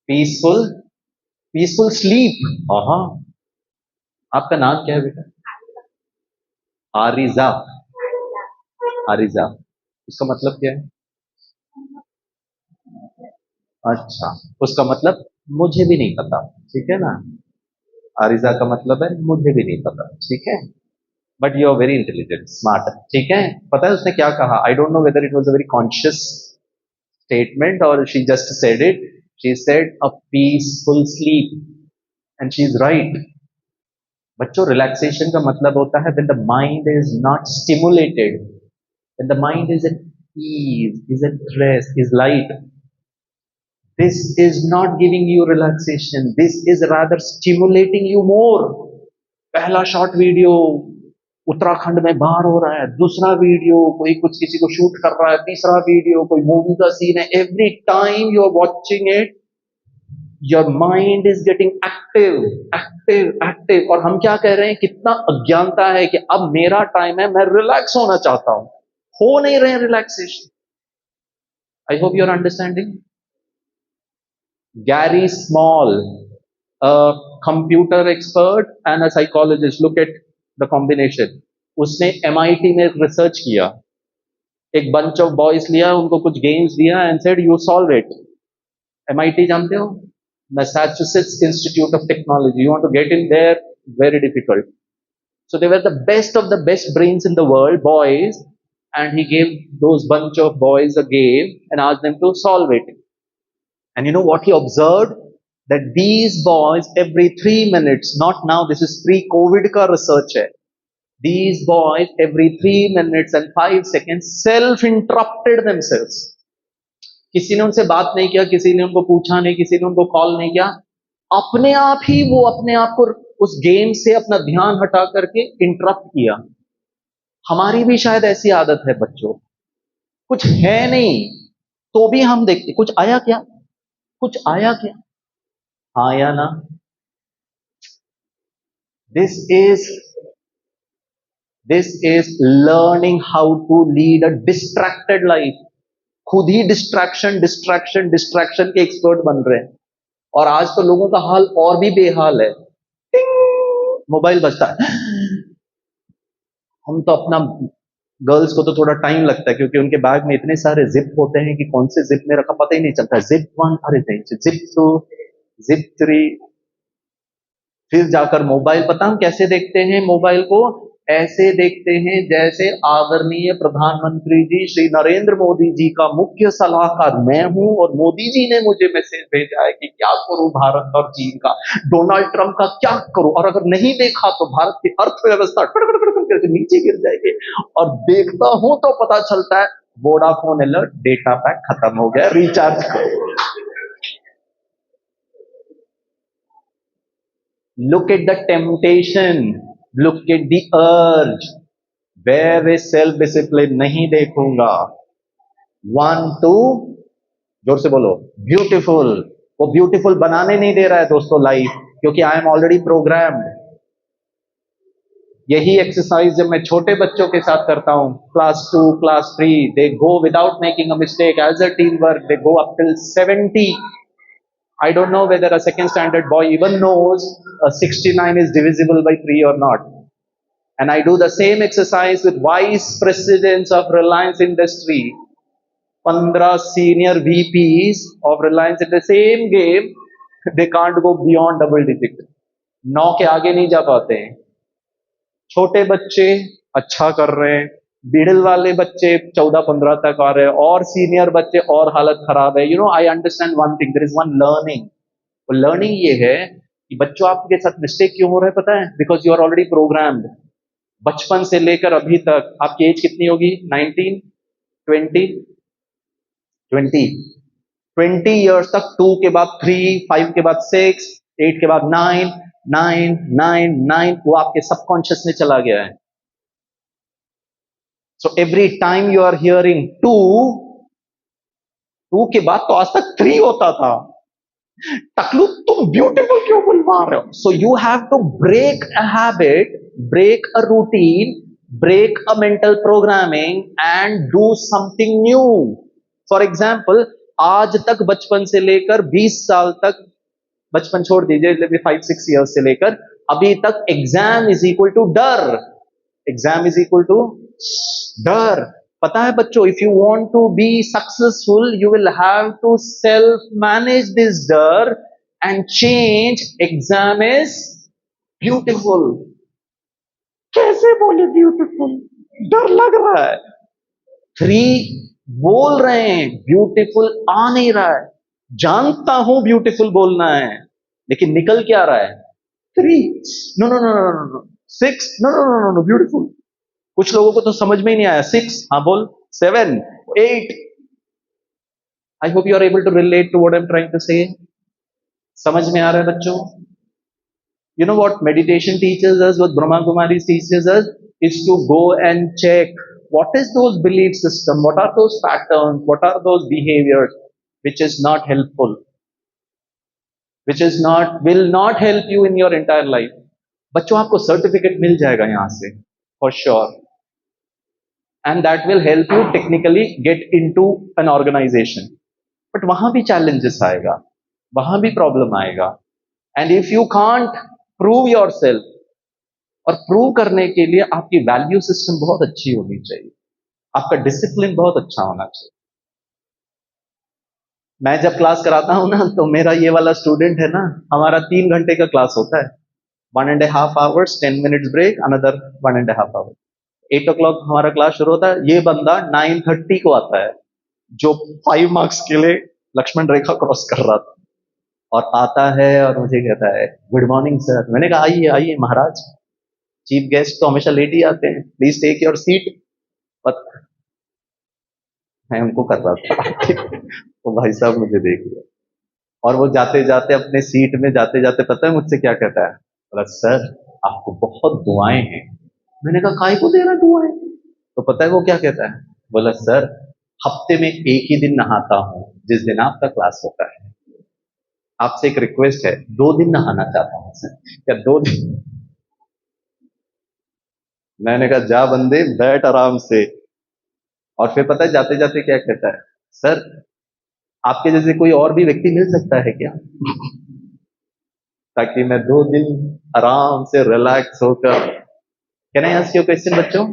Peaceful, peaceful sleep. हाँ, आपका नाम क्या है बेटा? आरिजा। आरिजा, उसका मतलब क्या है? अच्छा, उसका मतलब मुझे भी नहीं पता, ठीक है ना? आरिजा का मतलब है मुझे भी नहीं पता, ठीक है? But you are very intelligent, smart, ठीक है? पता है उसने क्या कहा? I don't know whether it was a very conscious statement और she just said it. She said a peaceful sleep, and she is right. बच्चों, रिलैक्सेशन का मतलब होता है when the mind is not stimulated, when the mind is at ease, is at rest, is light, This is not giving you relaxation. This is rather stimulating you more. पहला short video Uttarakhand में बाहर हो रहा है, दूसरा video कोई कुछ किसी को शूट कर रहा है, तीसरा वीडियो कोई मूवी का सीन है. Every time you are watching it, your mind is getting active active active. और हम क्या कह रहे हैं, कितना अज्ञानता है कि अब मेरा टाइम है, मैं रिलैक्स होना चाहता हूं, हो नहीं रहे relaxation. I hope you are understanding. Gary Small, a computer expert and a psychologist, look at the combination. उसने MIT में रिसर्च किया, एक bunch of boys लिया, उनको कुछ games दिया and said you solve it. MIT जानते हो, Massachusetts Institute of Technology. You want to get in there, very difficult. So they were the best of the best brains in the world, boys, and he gave those bunch of boys a game and asked them to solve it. And you know what he observed? That these boys, every 3 minutes, not now, this is pre-COVID ka research hai. These boys, every 3 minutes and 5 seconds, self-interrupted themselves. किसी ने उनसे बात नहीं किया, किसी ने उनको पूछा नहीं, किसी ने उनको कॉल नहीं किया, अपने आप ही वो अपने आप को उस गेम से अपना ध्यान हटा करके इंटरप्ट किया. हमारी भी शायद ऐसी आदत है बच्चों, कुछ है नहीं तो भी हम देखते कुछ आया क्या, कुछ आया क्या, आया ना. This is learning how to lead a distracted life. खुद ही डिस्ट्रैक्शन डिस्ट्रैक्शन डिस्ट्रैक्शन के एक्सपर्ट बन रहे हैं. और आज तो लोगों का हाल और भी बेहाल है. मोबाइल बजता है, हम तो अपना गर्ल्स को तो थोड़ा टाइम लगता है क्योंकि उनके बैग में इतने सारे जिप होते हैं कि कौन से जिप में रखा पता ही नहीं चलता. जिप 1, अरे नहीं, जिप 2, जिप 3, फिर जाकर मोबाइल. पता हम कैसे देखते हैं मोबाइल को? ऐसे देखते हैं जैसे आदरणीय प्रधानमंत्री जी श्री नरेंद्र मोदी जी का मुख्य सलाहकार मैं हूं और मोदी जी ने मुझे मैसेज भेजा है कि क्या करूं भारत और चीन का, डोनाल्ड ट्रंप का क्या करूं, और अगर नहीं देखा तो भारत की अर्थव्यवस्था करके नीचे गिर जाएगी. और देखता हूं तो पता चलता है वोडाफोन अलर्ट, डेटा पैक खत्म हो गया, रिचार्ज करो. Look at the temptation, look at the urge. Where is self-discipline? नहीं देखूंगा. 1, 2, जोर से बोलो, ब्यूटीफुल. वो ब्यूटीफुल बनाने नहीं दे रहा है दोस्तों लाइफ, क्योंकि आई एम ऑलरेडी प्रोग्राम्ड. यही एक्सरसाइज जब मैं छोटे बच्चों के साथ करता हूं, class 2, class 3, they go without making a mistake as a teamwork, they go up till 70. I don't know whether a second standard boy even knows 69 is divisible by 3 or not. And I do the same exercise with vice presidents of Reliance Industry. 15 senior VPs of Reliance in the same game, they can't go beyond double digit. 9 के आगे नहीं जा पाते हैं. छोटे बच्चे अच्छा कर रहे हैं, मिडिल वाले बच्चे 14-15 तक आ रहे हैं, और सीनियर बच्चे और हालत खराब है. You know, I understand one thing, there is one learning. वो लर्निंग ये है कि बच्चों आपके साथ मिस्टेक क्यों हो रहा है पता है? Because you are already programmed. बचपन से लेकर अभी तक आपकी एज कितनी होगी? 19, 20, 20 ईयर्स तक 2 के बाद 3, 5 के बाद 6, 8 के बाद 9, 9, 9, 9, वो आपके सबकॉन्शियस में चला गया है. So every time you are hearing 2 के बाद तो आज तक 3 होता था. टकलू तुम ब्यूटीफुल क्यों बुलवा रहे हो? So you have to break a habit, break a routine, break a mental programming and do something new. For example, आज तक बचपन से लेकर 20 साल तक, बचपन छोड़ दीजिए, 5-6 years से लेकर अभी तक एग्जाम इज इक्वल टू डर. एग्जाम इज इक्वल टू डर. पता है बच्चों, if you want to be successful you will have to self manage this डर and change. Exam is beautiful. कैसे बोले ब्यूटीफुल? डर लग रहा है. 3 बोल रहे हैं, ब्यूटीफुल आ नहीं रहा है. जानता हूं ब्यूटीफुल बोलना है, लेकिन निकल क्या रहा है? 3. No no no no no. 6. No no no no, beautiful. कुछ लोगों को तो समझ में ही नहीं आया. 6, हाँ बोल. 7, 8. I hope you are able to relate to what I am trying to say. समझ में आ रहा है बच्चों? You know what meditation teaches us, what Brahma Kumaris teaches us, is to go and check what is those belief system, what are those patterns, what are those behaviors which is not helpful, which is not will not help you in your entire life. बच्चों आपको certificate मिल जाएगा यहाँ से for sure, and that will help you technically get into an organization. But वहां भी challenges आएगा, वहां भी problem आएगा, and if you can't prove yourself, और प्रूव करने के लिए आपकी वैल्यू सिस्टम बहुत अच्छी होनी चाहिए, आपका डिसिप्लिन बहुत अच्छा होना चाहिए। मैं जब क्लास कराता हूं ना, तो मेरा ये वाला स्टूडेंट है ना, हमारा 3 घंटे का क्लास होता है, 1.5 hours, 10 minutes break, another 1.5 hours, 8 o'clock हमारा क्लास शुरू होता है। ये बंदा 9:30 को आता है, जो 5 मार्क्स के लिए लक्ष्मण रेखा क्रॉस कर रहा था, और आता है और मुझे कहता है गुड मॉर्निंग सर। मैंने कहा आइए आइए महाराज, चीफ गेस्ट तो हमेशा लेट ही आते हैं, प्लीज टेक योर सीट। पर मैं उनको कर रहा था तो भाई साहब मुझे देख लिया, और वो जाते जाते अपने सीट में जाते जाते पता है मुझसे क्या कहता है? बोला सर आपको बहुत दुआएं हैं। मैंने कहा काय को दे रहा दुआएं? तो पता है वो क्या कहता है? बोला सर हफ्ते में एक ही दिन नहाता हूं, जिस दिन आपका क्लास होता है। आपसे एक रिक्वेस्ट है, 2 दिन नहाना चाहता हूं सर, क्या 2 दिन? मैंने कहा जा बंदे बैठ आराम से। और फिर पता है जाते जाते क्या कहता है? सर आपके जैसे कोई और भी व्यक्ति मिल सकता है क्या ताकि मैं 2 दिन आराम से रिलैक्स होकर। Can I ask you question बच्चों?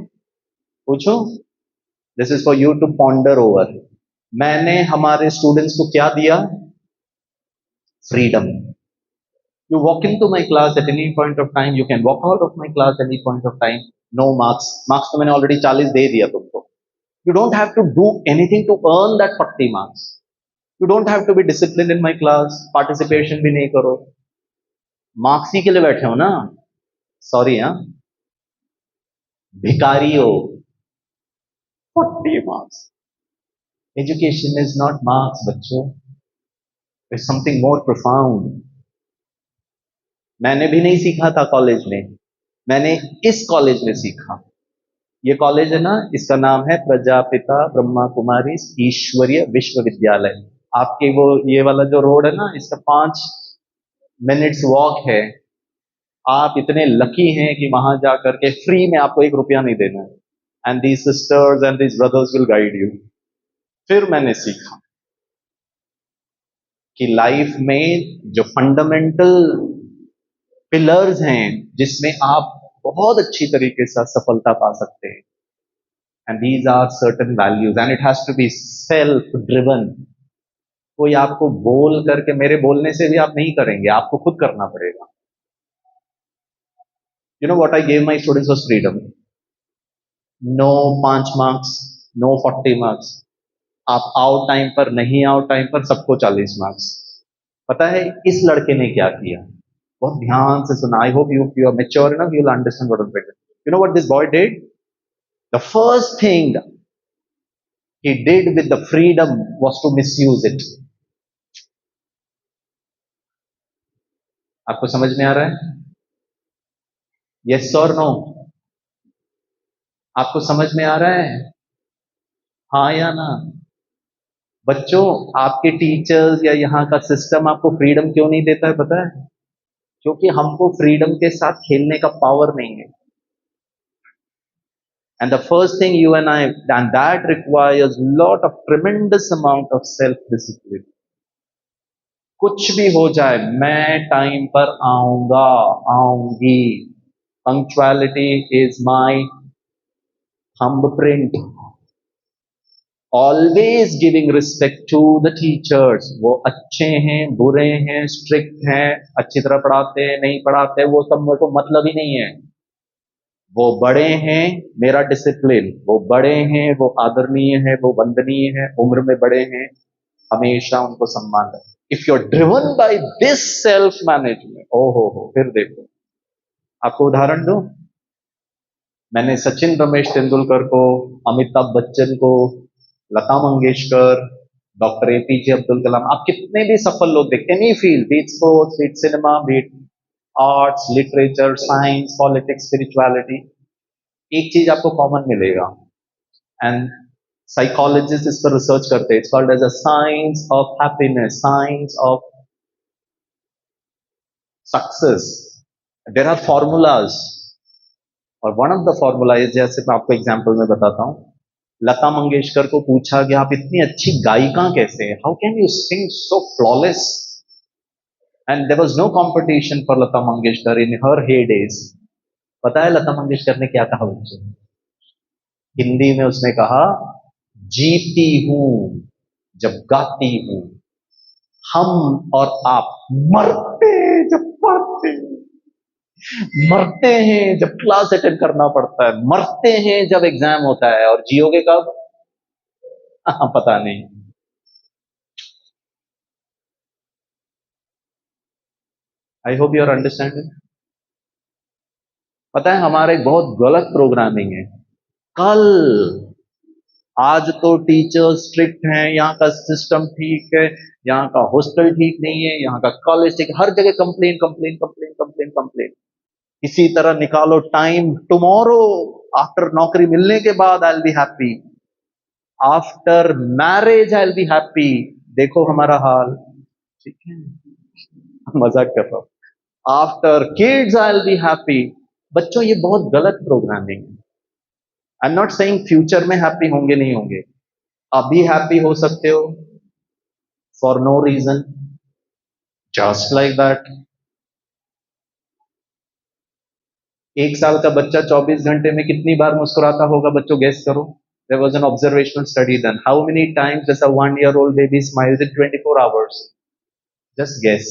पूछो, this is for you to ponder over. मैंने हमारे स्टूडेंट्स को क्या दिया? Freedom. You walk into my class at any point of time, you can walk out of my class at any point of time. No marks. Marks तो मैंने already 40 दे दिया तुमको. You don't have to do anything to earn that 40 marks. You don't have to be disciplined in my class. Participation भी नहीं करो. Marks ही के लिए बैठे हो ना? Sorry हाँ. भिखारी हो. 40 marks. Education is not marks बच्चों. It's something more profound. मैंने भी नहीं सीखा था कॉलेज में, मैंने इस कॉलेज में सीखा। ये कॉलेज है ना, इसका नाम है प्रजापिता ब्रह्मा कुमारी ईश्वरीय विश्वविद्यालय। आपके वो ये वाला जो रोड है ना, इसका 5 मिनट्स वॉक है। आप इतने लकी हैं कि वहां जाकर के फ्री में आपको 1 रुपया नहीं देना है, and these sisters and these brothers will guide you. फिर मैंने सीखा कि लाइफ में जो फंडामेंटल पिलर्स हैं जिसमें आप बहुत अच्छी तरीके से सफलता पा सकते हैं, and these are certain values, and it has to be self driven. कोई आपको बोल करके, मेरे बोलने से भी आप नहीं करेंगे, आपको खुद करना पड़ेगा। You know what I gave my students was freedom. No 5 marks, no 40 marks. आप आओ टाइम पर, नहीं आओ टाइम पर, सबको 40 मार्क्स। पता है इस लड़के ने क्या किया? बहुत ध्यान से सुना। I hope you are mature enough, you will understand what I am saying. You know what this boy did? The first thing he did with the freedom was to misuse it. आपको समझ में आ रहा है? Yes or no? आपको समझ में आ रहा है? हाँ या ना? बच्चों आपके टीचर्स या यहाँ का सिस्टम आपको फ्रीडम क्यों नहीं देता है पता है? क्योंकि हमको फ्रीडम के साथ खेलने का पावर नहीं है। And the first thing you and I, and that requires lot of tremendous amount of self-discipline. कुछ भी हो जाए, मैं टाइम पर आऊंगा, आऊंगी। Punctuality is my thumbprint. Always giving respect to the teachers. वो अच्छे हैं, बुरे हैं, स्ट्रिक्ट हैं, अच्छी तरह पढ़ाते हैं, नहीं पढ़ाते, वो सब मेरे को मतलब ही नहीं है। वो बड़े हैं, मेरा डिसिप्लिन। वो बड़े हैं, वो आदरणीय है, वो वंदनीय है, उम्र में बड़े हैं, हमेशा उनको सम्मान है। If you are driven by this self management, ओहो हो, फिर देखो। आपको उदाहरण दूं, मैंने सचिन रमेश तेंदुलकर को, अमिताभ बच्चन को, लता मंगेशकर, डॉक्टर एपीजे अब्दुल कलाम, आप कितने भी सफल लोग देखते हैं, any field, be it sports, be it cinema, be it arts, literature, science, politics, spirituality, एक चीज आपको कॉमन मिलेगा, एंड साइकोलॉजिस्ट इस पर रिसर्च करते हैं, it's called as a science of happiness, science of success, there are formulas, और one of the formula is, जैसे मैं आपको एग्जांपल में बताता हूं, लता मंगेशकर को पूछा कि आप इतनी अच्छी गायिका कैसे हैं, how can you sing so flawless, and there was no competition for Lata Mangeshkar in her heydays. पता है लता मंगेशकर ने क्या कहा उनसे? हिंदी में उसने कहा, जीती हूं जब गाती हूं, हम और आप मरते जब पढ़ते, मरते हैं जब क्लास अटेंड करना पड़ता है, मरते हैं जब एग्जाम होता है, और जियोगे कब? पता नहीं। I hope you are understanding. पता है हमारा एक बहुत गलत प्रोग्रामिंग है। कल, आज तो टीचर्स स्ट्रिक्ट हैं, यहाँ का सिस्टम ठीक है, यहाँ का हॉस्टल ठीक नहीं है, यहाँ का कॉलेज ठीक है, हर जगह complain complain complain complain complain. इसी तरह निकालो टाइम, टुमारो, आफ्टर नौकरी मिलने के बाद I will be happy, after marriage I will be happy. देखो हमारा हाल, ठीक है, मजाक कर रहा हूं, after kids I will be happy. बच्चों ये बहुत गलत प्रोग्रामिंग है। I am not saying future में हैप्पी होंगे नहीं होंगे, अभी हैप्पी हो सकते हो for no reason, just like that. एक साल का बच्चा 24 घंटे में कितनी बार मुस्कुराता होगा बच्चों, गेस करो। There was an observational study done. How many times does a 1-year-old baby smiles in 24 hours? Just guess.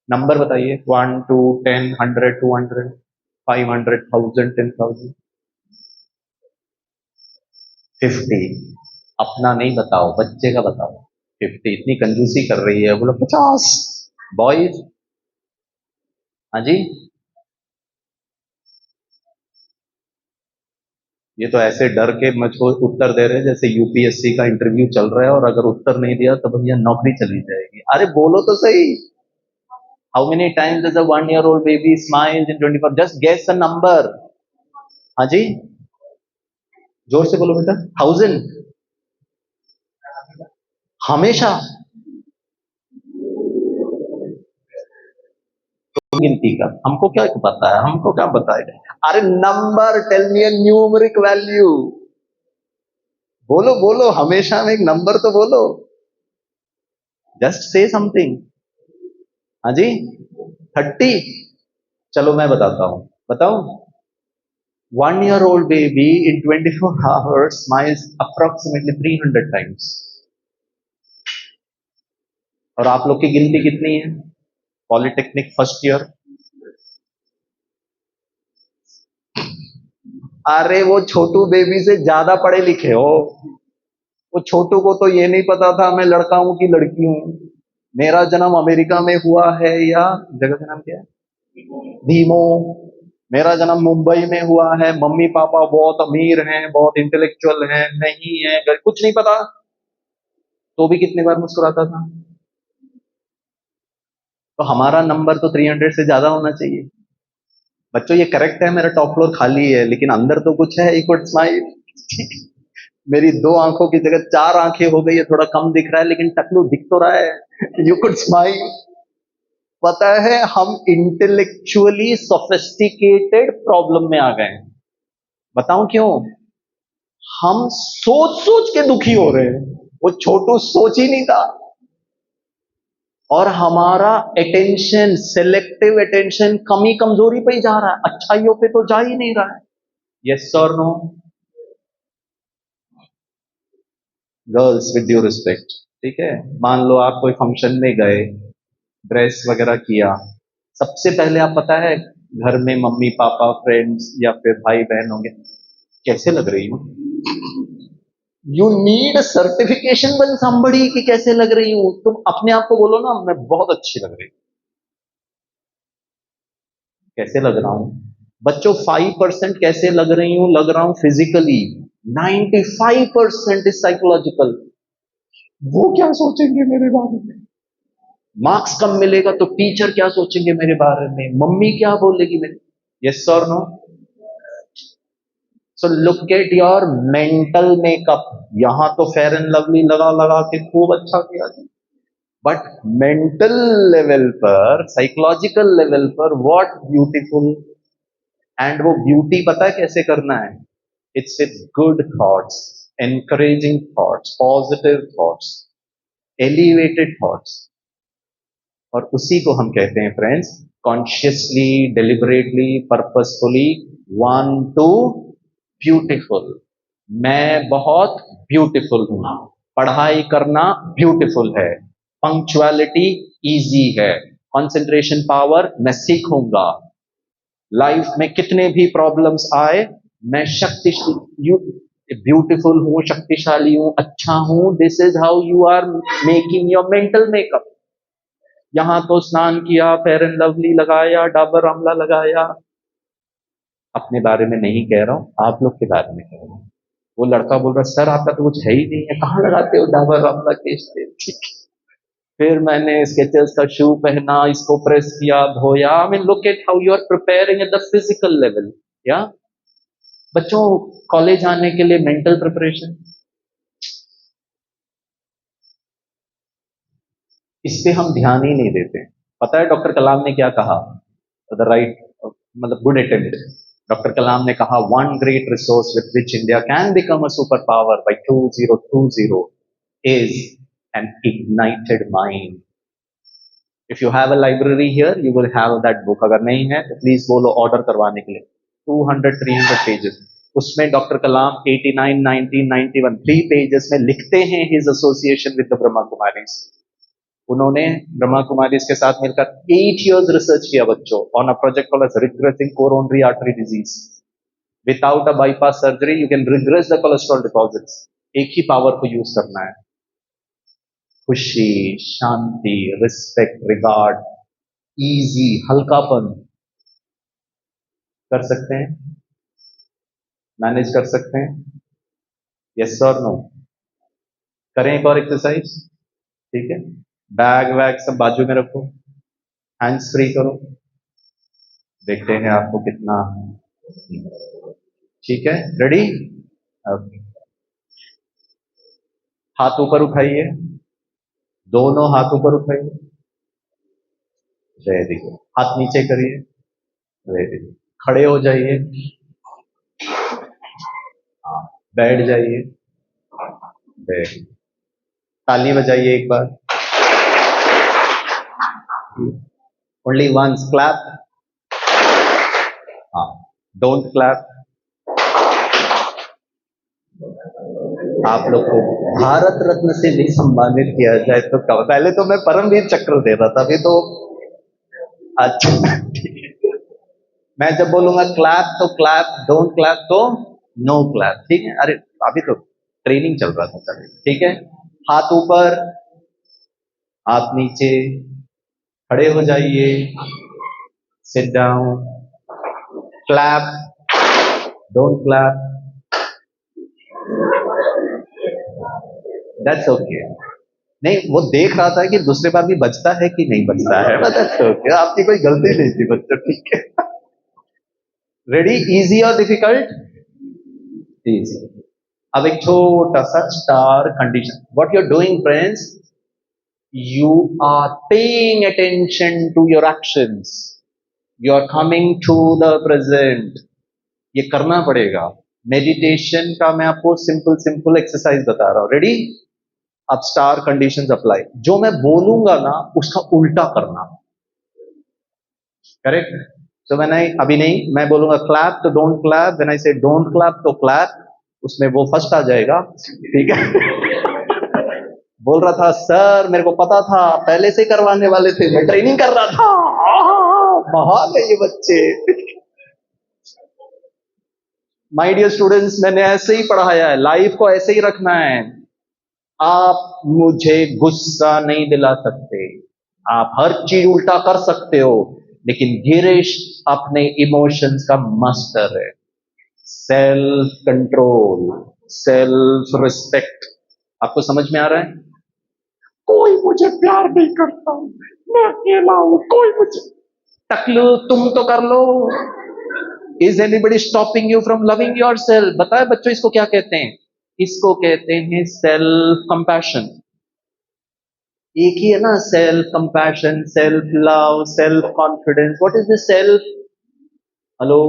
Number बताइए, 1, 2, 10, 100, 200, 500, 1000, 10,000, 50। अपना नहीं बताओ, बच्चे का बताओ। 50। इतनी कंजूसी कर रही है, बोलो 50। बॉयज, हाँ जी, ये तो ऐसे डर के मुझको उत्तर दे रहे हैं जैसे यूपीएससी का इंटरव्यू चल रहा है, और अगर उत्तर नहीं दिया तो भैया नौकरी चली जाएगी। अरे बोलो तो सही। How many times does a 1-year-old baby smile in 24? Just guess a number. हाँ जी, जोर से बोलो बेटा। 1000? हमेशा? तो गिनती का हमको क्या पता है, हमको क्या बताएगा? अरे नंबर, टेल मी अ न्यूमेरिक वैल्यू। बोलो बोलो, हमेशा में एक नंबर तो बोलो, जस्ट से समथिंग। हाँ जी, 30? चलो मैं बताता हूं, बताओ। 1-year-old baby in 24 hours smiles approximately 300 times। और आप लोग की गिनती कितनी है? Polytechnic first year. अरे वो छोटू बेबी से ज्यादा पढ़े लिखे हो। वो छोटू को तो ये नहीं पता था मैं लड़का हूं कि लड़की हूं, मेरा जन्म अमेरिका में हुआ है या जगह का नाम क्या है, धीमो, मेरा जन्म मुंबई में हुआ है, मम्मी पापा बहुत अमीर हैं, बहुत इंटेलेक्चुअल हैं, नहीं है, कुछ नहीं पता, तो भी कितनी बार मुस्कुराता था। तो हमारा नंबर तो 300 से ज्यादा होना चाहिए। बच्चों ये करेक्ट है, मेरा टॉप फ्लोर खाली है, लेकिन अंदर तो कुछ है। Equal smile. मेरी 2 आंखों की जगह 4 आंखें हो गई है, थोड़ा कम दिख रहा है, लेकिन टकलू दिख तो रहा है। You could smile. पता है हम इंटेलेक्चुअली सोफिस्टिकेटेड प्रॉब्लम में आ गए हैं। बताऊं क्यों? हम सोच सोच के दुखी हो रहे हैं, वो छोटू सोच ही नहीं था। और हमारा अटेंशन, सेलेक्टिव अटेंशन कमी कमजोरी पे ही जा रहा है, अच्छाइयों पे तो जा ही नहीं रहा है। यस और no? Girls with due respect, ठीक है, मान लो आप कोई फंक्शन में गए, ड्रेस वगैरह किया, सबसे पहले आप पता है घर में मम्मी पापा फ्रेंड्स या फिर भाई बहन होंगे, कैसे लग रही हूँ? यू नीड अ सर्टिफिकेशन बन somebody कि कैसे लग रही हूं। तुम अपने आप को बोलो ना, मैं बहुत अच्छी लग रही हूं, कैसे लग रहा हूं? बच्चों 5% कैसे लग रही हूं, लग रहा हूं फिजिकली, 95% इज साइकोलॉजिकल। वो क्या सोचेंगे मेरे बारे में, मार्क्स कम मिलेगा तो टीचर क्या सोचेंगे मेरे बारे में, मम्मी क्या बोलेगी मेरे, यस और no. So look at your mental makeup. यहां तो फेयर एंड लवली लगा लगा के खूब अच्छा किया जी, बट मेंटल लेवल पर, साइकोलॉजिकल लेवल पर व्हाट ब्यूटीफुल। एंड वो ब्यूटी पता है कैसे करना है, it's with good thoughts, encouraging thoughts, positive thoughts, elevated thoughts. और उसी को हम कहते हैं friends, consciously, deliberately, purposefully, one two beautiful. मैं बहुत ब्यूटीफुल हूं, पढ़ाई करना ब्यूटीफुल है, पंक्चुअलिटी इजी है, कंसंट्रेशन पावर मैं सीखूंगा, लाइफ में कितने भी प्रॉब्लम्स आए मैं शक्तिशाली, ब्यूटीफुल हूं, शक्तिशाली हूं, अच्छा हूं। This is how you are making your mental makeup. यहां तो स्नान किया, फेयर एंड लवली लगाया, डाबर आंवला लगाया, अपने बारे में नहीं कह रहा हूं, आप लोग के बारे में कह रहा हूं। वो लड़का बोल रहा सर आपका तो कुछ है ही नहीं है, कहाँ लगाते हो डाबर आंवला केश पे, ठीक। फिर मैंने स्केचर्स का शू पहना, इसको प्रेस किया, धोया। I mean look at how you are preparing at the physical level. या बच्चों, कॉलेज आने के लिए मेंटल प्रिपरेशन, इस पे हम ध्यान ही नहीं देते। पता है डॉक्टर कलाम ने क्या कहा, द राइट, मतलब गुड अटेम्प्ट। डॉक्टर कलाम ने कहा one great resource with which India can become a super power bye 2020 is an ignited mind. If you have a library here you will have that book, अगर नहीं है तो please बोलो order करवाने के लिए। 200-300 पेजेस, उसमें डॉक्टर कलाम 89, 90, 91 3 pages में लिखते हैं his association with the Brahma Kumaris. उन्होंने ब्रह्मा कुमारीज के साथ मिलकर 8 years रिसर्च किया बच्चों, on a project called regressing coronary artery disease. Without a bypass surgery you can regress the cholesterol deposits. एक ही पावर को यूज करना है, खुशी, शांति, रिस्पेक्ट, रिगार्ड, इजी, हल्कापन। कर सकते हैं, मैनेज कर सकते हैं, यस और नो। करें एक और एक्सरसाइज, ठीक है। बैग वैग सब बाजू में रखो, हैंड्स फ्री करो, देखते हैं आपको कितना, ठीक है। Ready, okay. हाथ ऊपर उठाइए, दोनों हाथ ऊपर उठाइए, वेरी गुड। हाथ नीचे करिए, वेरी गुड। खड़े हो जाइए, हाँ, बैठ जाइए, वेरी गुड। ताली बजाइए एक बार, ओनली वंस क्लैप, हाँ, डोंट क्लैप। आप लोग को भारत रत्न से भी सम्मानित किया जाए तो कब, पहले तो मैं परमवीर चक्र दे रहा था, अभी तो अच्छा ठीक है। मैं जब बोलूंगा क्लैप तो क्लैप, डोंट क्लैप तो नो क्लैप, ठीक है। अरे अभी तो ट्रेनिंग चल रहा था, चलिए ठीक है। हाथ ऊपर, हाथ नीचे, खड़े हो जाइए, sit down, clap, don't clap, that's okay. नहीं, वो देख रहा था कि दूसरे बार भी बचता है कि नहीं बचता है, दैट्स ओके, आपकी कोई गलती नहीं थी बच्चों, ठीक है। रेडी, इजी और डिफिकल्ट, इजी। अब एक छोटा सा star condition, what you are doing friends, you are paying attention to your actions, you are coming to the present। ये करना पड़ेगा। मेडिटेशन का मैं आपको सिंपल सिंपल एक्सरसाइज बता रहा हूं, रेडी। अब स्टार कंडीशंस अप्लाई, जो मैं बोलूंगा ना उसका उल्टा करना, करेक्ट। सो व्हेन आई, अभी नहीं, मैं बोलूंगा क्लैप तो डोंट क्लैप, व्हेन आई से डोंट क्लैप तो क्लैप, उसमें वो फर्स्ट आ जाएगा, ठीक है। बोल रहा था सर मेरे को पता था, पहले से करवाने वाले थे, मैं ट्रेनिंग कर रहा था, महान है ये बच्चे। माय डियर स्टूडेंट्स, मैंने ऐसे ही पढ़ाया है, लाइफ को ऐसे ही रखना है। आप मुझे गुस्सा नहीं दिला सकते, आप हर चीज उल्टा कर सकते हो, लेकिन गिरीश अपने इमोशंस का मास्टर है। सेल्फ कंट्रोल, सेल्फ रिस्पेक्ट, आपको समझ में आ रहा है? मुझे प्यार नहीं करता, मैं अकेला हूं, कोई मुझे। टकलू तुम तो कर लो। Is anybody stopping you from loving yourself? बताए बच्चों इसको क्या कहते हैं? इसको कहते हैं सेल्फ कंपैशन। एक ही है ना, self compassion, self love, self confidence. What is the self? Hello,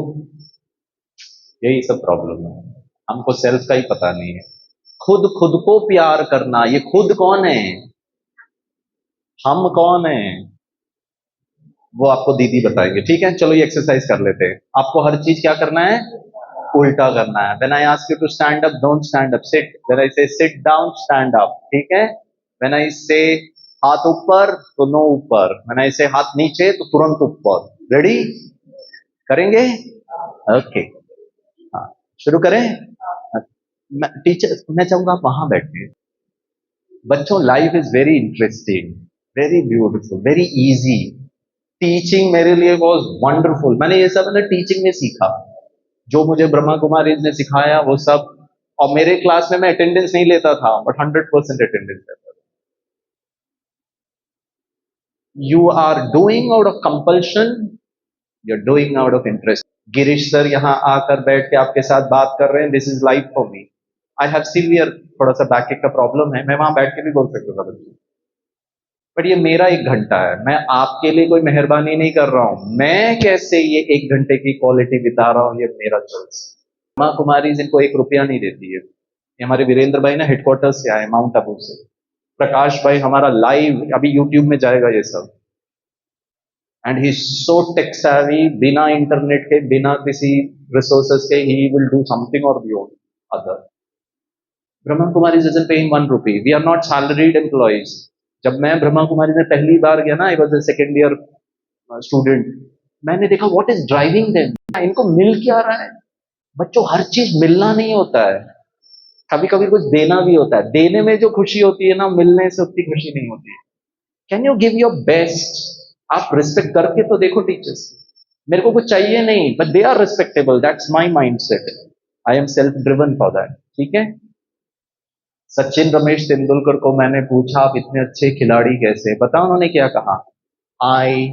यही सब प्रॉब्लम है, हमको सेल्फ का ही पता नहीं है। खुद को प्यार करना, ये खुद कौन है, हम कौन है, वो आपको दीदी बताएंगे। ठीक है, चलो ये एक्सरसाइज कर लेते हैं। आपको हर चीज क्या करना है, उल्टा करना है। When I ask you to stand up, don't stand up, sit. When I say sit down, stand up. ठीक है। व्हेन आई से हाथ ऊपर तो नो ऊपर, व्हेन आई से हाथ नीचे तो तुरंत ऊपर। रेडी? करेंगे? ओके, हाँ शुरू करें। टीचर मैं चाहूंगा आप वहां बैठे। बच्चों life is very interesting, very beautiful, very easy. Teaching मेरे लिए वॉज वंडरफुल। मैंने ये सब ना टीचिंग में सीखा, जो मुझे ब्रह्मा कुमारी ने सिखाया वो सब। और मेरे क्लास में मैं अटेंडेंस नहीं लेता था, बट 100% अटेंडेंस लेता था। You are doing out of compulsion, you are doing out of interest. Girish sir यहाँ आकर बैठ के आपके साथ बात कर रहे हैं, this is life for me. I have severe थोड़ा सा बैक का प्रॉब्लम है, मैं वहां बैठ के भी बोल सकता था बच्चों, बट ये मेरा 1 घंटा है, मैं आपके लिए कोई मेहरबानी नहीं कर रहा हूं। मैं कैसे ये 1 घंटे की क्वालिटी बिता रहा हूं, ये मेरा चॉइस। माँ कुमारी इनको 1 रुपया नहीं देती है। ये हमारे वीरेंद्र भाई ना हेडक्वार्टर से आए, माउंट आबू से। प्रकाश भाई हमारा लाइव अभी यूट्यूब में जाएगा ये सब। And he so tech savvy, बिना इंटरनेट के, बिना किसी रिसोर्सेस के, ही विल डू समथिंग और beyond other. Brahma Kumari doesn't pay 1 rupee, we are not salaried employees. जब मैं ब्रह्मा कुमारी में पहली बार गया ना, I was a second year student, मैंने देखा व्हाट इज ड्राइविंग देम। इनको मिल क्या रहा है? बच्चों हर चीज मिलना नहीं होता है, कभी कभी कुछ देना भी होता है। देने में जो खुशी होती है ना, मिलने से उतनी खुशी नहीं होती है। Can you give your best? आप रिस्पेक्ट करके तो देखो टीचर्स। मेरे को कुछ चाहिए नहीं, but they are respectable, that's my mind set. I am self driven for that. ठीक है। सचिन रमेश तेंदुलकर को मैंने पूछा आप इतने अच्छे खिलाड़ी कैसे? बताओ उन्होंने क्या कहा, I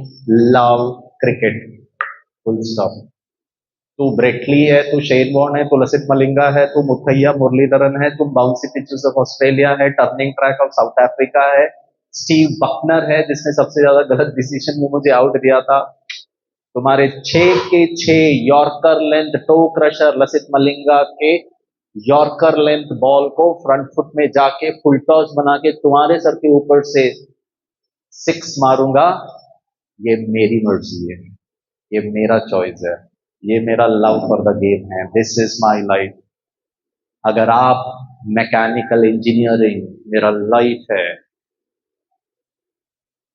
love cricket, full stop. तू ब्रेटली है, तू शेन वॉर्न है, तू लसित मलिंगा है, तू मुथैया मुरलीधरन है, तुम बाउंसी पिचेस ऑफ ऑस्ट्रेलिया है, turning track of south Africa है, स्टीव बकनर है जिसने सबसे ज्यादा गलत डिसीजन में मुझे आउट दिया था। तुम्हारे 6 के 6 yorker length toe crusher Lasith Malinga के यॉर्कर लेंथ बॉल को फ्रंट फुट में जाके फुल टॉस बना के तुम्हारे सर के ऊपर से 6 मारूंगा। ये मेरी मर्जी है, ये मेरा चॉइस है, ये मेरा लव फॉर द गेम है, दिस इज माई लाइफ। अगर आप मैकेनिकल इंजीनियरिंग मेरा लाइफ है।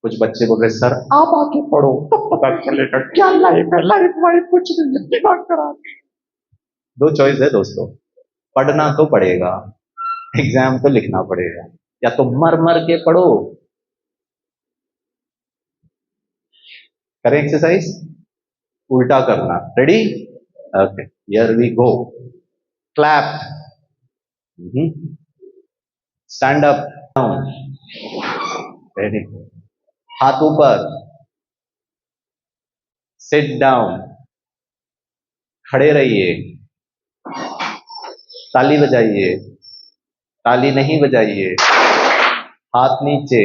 कुछ बच्चे बोल रहे सर आप आके पढ़ो तब पता चलेगा क्या लाइफ है। लाइफ वाइफ कुछ नहीं, दिमाग खराब। 2 चॉइस है दोस्तों, पढ़ना तो पड़ेगा, एग्जाम तो लिखना पड़ेगा, या तो मर मर के पढ़ो। करें एक्सरसाइज, उल्टा करना। Ready? Okay, here we go. Clap, stand up, down, ready, हाथ ऊपर, सिट डाउन, खड़े रहिए, ताली बजाइए, ताली नहीं बजाइए, हाथ नीचे,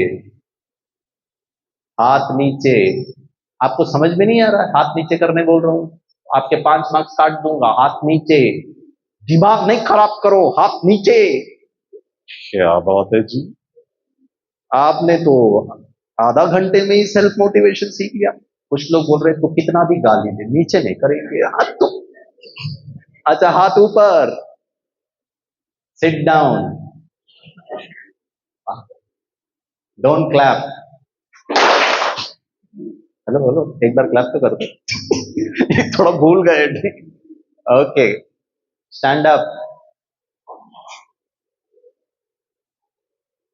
हाथ नीचे। आपको समझ में नहीं आ रहा है? हाथ नीचे करने बोल रहा हूं, आपके 5 मार्क्स काट दूंगा। हाथ नीचे, दिमाग नहीं खराब करो, हाथ नीचे। क्या बात है जी, आपने तो आधा घंटे में ही सेल्फ मोटिवेशन सीख लिया। कुछ लोग बोल रहे तो कितना भी गाली दे, नीचे नहीं करेंगे हाथ तो। अच्छा, हाथ ऊपर, sit down, don't clap. Hello hello, एक बार क्लैप तो कर दो। थोड़ा भूल गए। ओके, स्टैंड अप,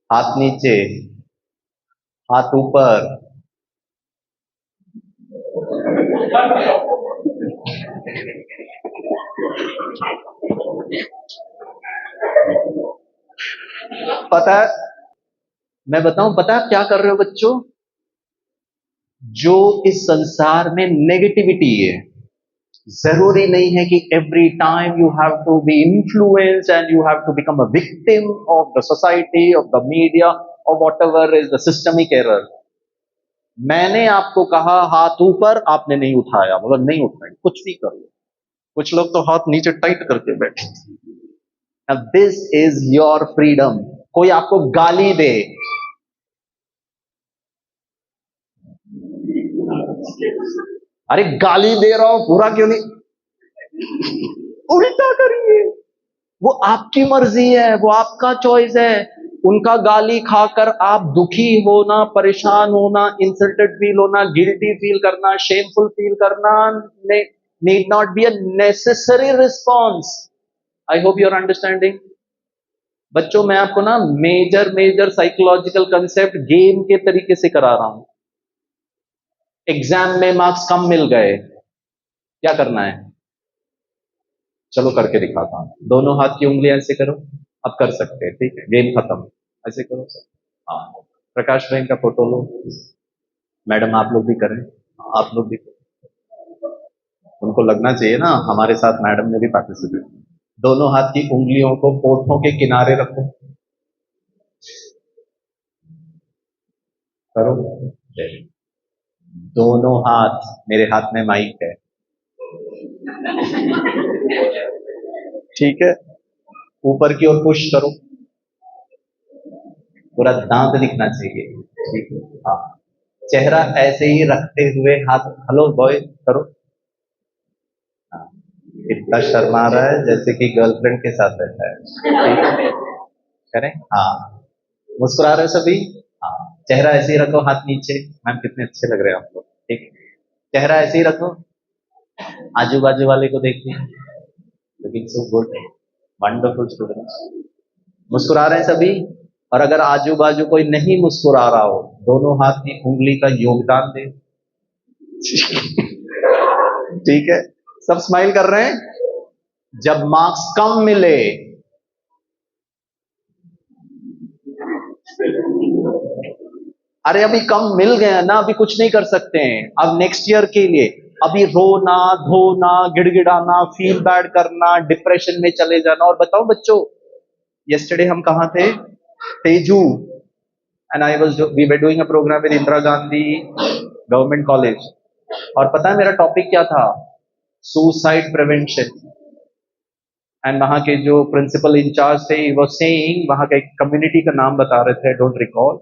हाथ नीचे, हाथ ऊपर। पता है मैं बताऊं, पता है आप क्या कर रहे हो बच्चों? जो इस संसार में नेगेटिविटी है, जरूरी नहीं है कि every time you have to be influenced and you have to become a victim of the society, of the media, और whatever is the systemic error. मैंने आपको कहा हाथ ऊपर, आपने नहीं उठाया, मतलब नहीं उठाया, कुछ भी कर लो। कुछ लोग तो हाथ नीचे टाइट करके बैठे। अब दिस इज योर फ्रीडम। कोई आपको गाली दे, अरे गाली दे रहा हूं, पूरा क्यों नहीं, उल्टा करिए, वो आपकी मर्जी है, वो आपका चॉइस है। उनका गाली खाकर आप दुखी होना, परेशान होना, इंसल्टेड फील होना, गिल्टी फील करना, शेमफुल फील करना need not be a necessary response. I hope you are understanding. बच्चों, मैं आपको ना मेजर साइकोलॉजिकल कंसेप्ट गेम के तरीके से करा रहा हूं। एग्जाम में मार्क्स कम मिल गए, क्या करना है? चलो करके दिखाता हूं। दोनों हाथ की उंगलियां ऐसे करो, अब कर सकते हैं, ठीक है, गेम खत्म। ऐसे करो सर। हाँ, प्रकाश भाई का फोटो लो। मैडम आप लोग भी करें, आप लोग भी करें। उनको लगना चाहिए ना हमारे साथ मैडम ने भी पार्टिसिपेट। दोनों हाथ की उंगलियों को होठों के किनारे रखो, करो। दोनों हाथ, मेरे हाथ में माइक है, ठीक है, ऊपर की ओर पुश करो, पूरा दांत दिखना चाहिए, ठीक है। हाँ, चेहरा ऐसे ही रखते हुए हाथ, हेलो बॉय करो। हाँ, इतना शर्मा रहा है जैसे कि गर्लफ्रेंड के साथ बैठा है, ठीक है, करें। हाँ, मुस्कुरा रहे सभी। हाँ, चेहरा ऐसे ही रखो, हाथ नीचे। मैम कितने अच्छे लग रहे हैं आप लोग, ठीक है, चेहरा ऐसे ही रखो, आजू बाजू वाले को देखिए, looking so good, wonderful students. मुस्कुरा रहे हैं सभी। और अगर आजू बाजू कोई नहीं मुस्कुरा रहा हो, दोनों हाथ की उंगली का योगदान दे, ठीक है, सब स्माइल कर रहे हैं। जब मार्क्स कम मिले, अरे अभी कम मिल गया ना, अभी कुछ नहीं कर सकते हैं, अब नेक्स्ट ईयर के लिए अभी रोना धोना, गिड़गिड़ाना, फील बैड करना, डिप्रेशन में चले जाना। और बताओ बच्चों, yesterday हम कहाँ थे? Teju, and I was we were doing a program with Indira Gandhi government college. और पता है मेरा टॉपिक क्या था? Suicide prevention. एंड वहां के जो प्रिंसिपल इंचार्ज थे, वो सेइंग, वहां का एक कम्युनिटी का नाम बता रहे थे, don't recall,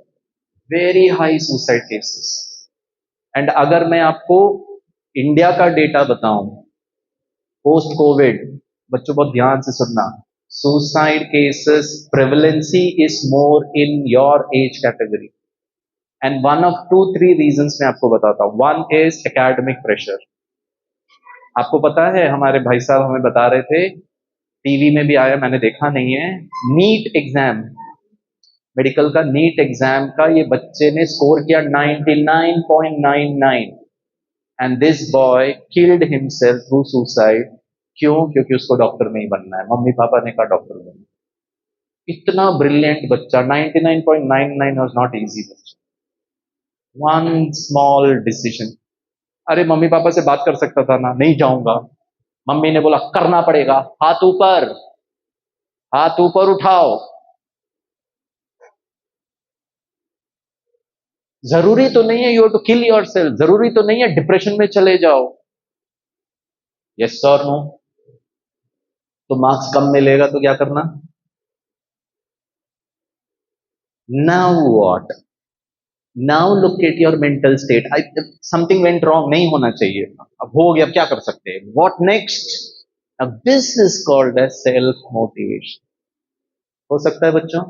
very high suicide cases. And अगर मैं आपको इंडिया का डेटा बताऊं, पोस्ट कोविड, बच्चों बहुत ध्यान से सुनना, suicide cases prevalency is more in your age category. And one of 2-3 reasons मैं आपको बताता हूं। One is academic pressure. आपको पता है, हमारे भाई साहब हमें बता रहे थे, टीवी में भी आया, मैंने देखा नहीं है, नीट एग्जाम, मेडिकल का नीट एग्जाम का ये बच्चे ने स्कोर किया 99.99, and this boy killed himself through suicide. क्यों? क्योंकि उसको डॉक्टर नहीं बनना है, मम्मी पापा ने कहा डॉक्टर बनना। इतना ब्रिलियंट बच्चा, 99.99 वाज नॉट इजी बच्चा। वन स्मॉल डिसीजन, अरे मम्मी पापा से बात कर सकता था ना, नहीं जाऊंगा। मम्मी ने बोला करना पड़ेगा, हाथ ऊपर, हाथ ऊपर उठाओ। जरूरी तो नहीं है you have to kill yourself, जरूरी तो नहीं है डिप्रेशन में चले जाओ। यस और नो? तो मार्क्स कम मिलेगा तो क्या करना? Now what? Now look at your mental state. Something went wrong, नहीं होना चाहिए, अब हो गया, अब क्या कर सकते हैं, व्हाट नेक्स्ट? अब this is called as self motivation. हो सकता है बच्चों,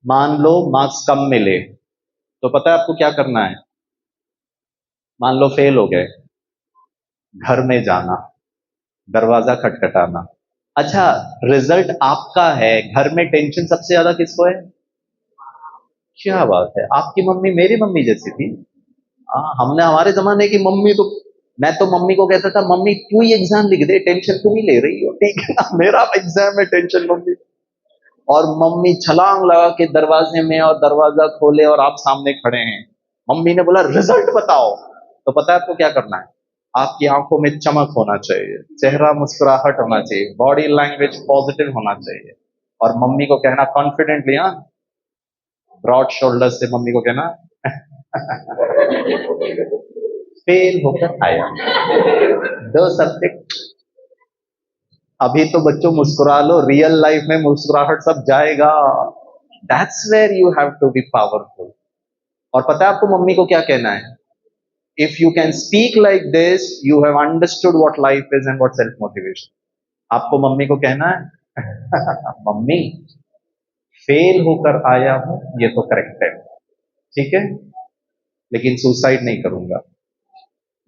मान लो मार्क्स कम मिले, तो पता है आपको क्या करना है? मान लो फेल हो गए, घर में जाना, दरवाजा खटखटाना। अच्छा, रिजल्ट आपका है, घर में टेंशन सबसे ज्यादा किसको है? क्या बात है, आपकी मम्मी मेरी मम्मी जैसी थी। हमने हमारे जमाने की मम्मी तो, मैं तो मम्मी को कहता था, मम्मी तू ही एग्जाम लिख दे, टेंशन तुम ही ले रही हो, ठीक है ना, मेरा एग्जाम में टेंशन मम्मी। और मम्मी छलांग लगा के दरवाजे में और दरवाजा खोले और आप सामने खड़े हैं, मम्मी ने बोला रिजल्ट बताओ, तो पता है आपको क्या करना है? आपकी आंखों में चमक होना चाहिए, चेहरा मुस्कुराहट होना चाहिए, बॉडी लैंग्वेज पॉजिटिव होना चाहिए, और मम्मी को कहना कॉन्फिडेंटली, हाँ, ब्रॉड शोल्डर से मम्मी को कहना फेल होकर आया, दो सब्जेक्ट। अभी तो बच्चों मुस्कुरा लो, रियल लाइफ में मुस्कुराहट सब जाएगा। That's where you have to be powerful. और पता है आपको मम्मी को क्या कहना है? If you can speak like this, you have understood what life is and what self motivation. आपको मम्मी को कहना है मम्मी फेल होकर आया हूं, ये तो करेक्ट है, ठीक है, लेकिन सुसाइड नहीं करूंगा,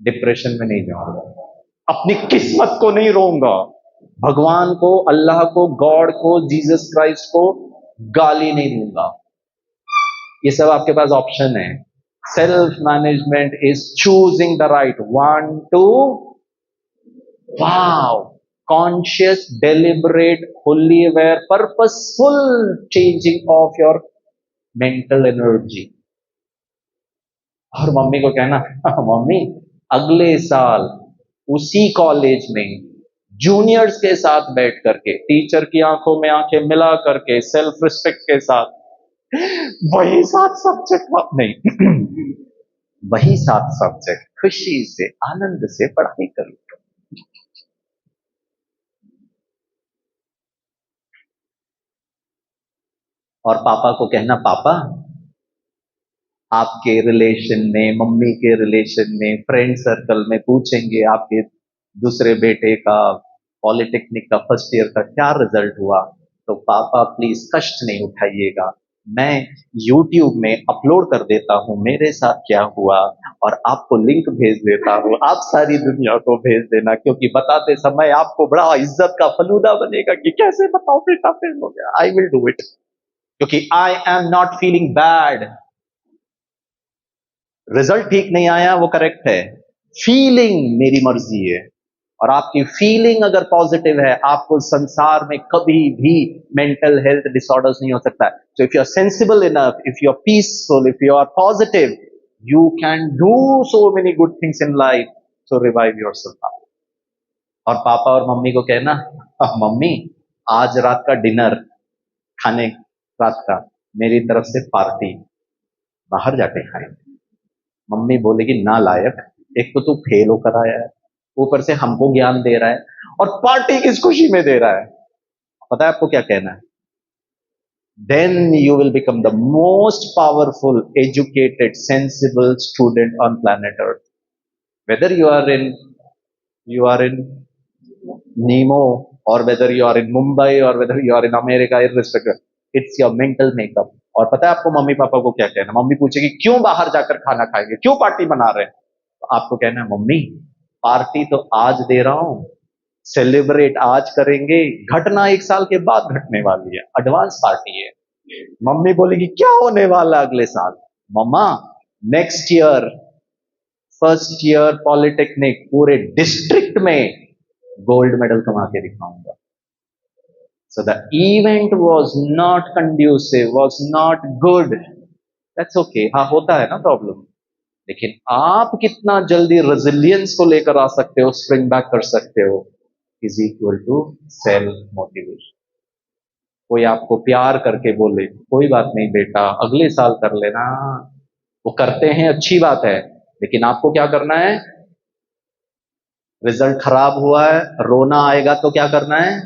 डिप्रेशन में नहीं जाऊंगा, अपनी किस्मत को नहीं रोऊंगा, भगवान को, अल्लाह को, गॉड को, जीसस क्राइस्ट को गाली नहीं दूंगा। ये सब आपके पास ऑप्शन है। Self management is choosing the right one two wow conscious deliberate fully aware purposeful changing of your mental energy। और मम्मी को कहना मम्मी अगले साल उसी कॉलेज में जूनियर्स के साथ बैठ करके, टीचर की आंखों में आंखें मिला करके, सेल्फ रिस्पेक्ट के साथ वही 7 सब्जेक्ट नहीं वही 7 सब्जेक्ट खुशी से, आनंद से पढ़ाई करूंगा। और पापा को कहना पापा आपके रिलेशन में, मम्मी के रिलेशन में, फ्रेंड सर्कल में पूछेंगे आपके दूसरे बेटे का पॉलिटेक्निक का फर्स्ट ईयर का क्या रिजल्ट हुआ, तो पापा प्लीज कष्ट नहीं उठाइएगा, मैं YouTube में अपलोड कर देता हूं मेरे साथ क्या हुआ, और आपको लिंक भेज देता हूं, आप सारी दुनिया को भेज देना, क्योंकि बताते समय आपको बड़ा इज्जत का फलूदा बनेगा कि कैसे बताओ बेटा फेल हो गया। आई विल डू इट, क्योंकि आई am not feeling bad. Result ठीक नहीं आया वो करेक्ट है, फीलिंग मेरी मर्जी है, और आपकी फीलिंग अगर पॉजिटिव है, आपको संसार में कभी भी मेंटल हेल्थ डिसऑर्डर्स नहीं हो सकता है। So if you are sensible enough, if you are peaceful, if you are positive, you can do so many good things in life, so revive yourself. और पापा और मम्मी को कहना मम्मी आज रात का डिनर, खाने रात का मेरी तरफ से पार्टी, बाहर जाके खाएंगे। मम्मी बोलेगी ना लायक, एक तो तू फेल होकर आया है, ऊपर से हमको ज्ञान दे रहा है, और पार्टी किस खुशी में दे रहा है। पता है आपको क्या कहना है? Then you will become the most powerful educated sensible student on planet earth. Whether you are in नीमो, और whether you are in Mumbai, और whether you are in America, irrespective, it's your mental makeup. और पता है आपको mummy papa को क्या कहना? मम्मी पूछेगी क्यों बाहर जाकर खाना खाएंगे, क्यों पार्टी बना रहे हैं, तो आपको कहना है मम्मी पार्टी तो आज दे रहा हूं, सेलिब्रेट आज करेंगे, घटना 1 साल के बाद घटने वाली है, एडवांस पार्टी है। मम्मी बोलेगी क्या होने वाला अगले साल? मम्मा next year first year polytechnic पूरे डिस्ट्रिक्ट में गोल्ड मेडल कमा के दिखाऊंगा। So the event was not conducive, was not good. That's okay. हाँ होता है ना प्रॉब्लम, लेकिन आप कितना जल्दी रेजिलियंस को लेकर आ सकते हो, स्प्रिंग बैक कर सकते हो, is equal to self motivation. कोई आपको प्यार करके बोले कोई बात नहीं बेटा अगले साल कर लेना, वो करते हैं, अच्छी बात है, लेकिन आपको क्या करना है? रिजल्ट खराब हुआ है, रोना आएगा तो क्या करना है?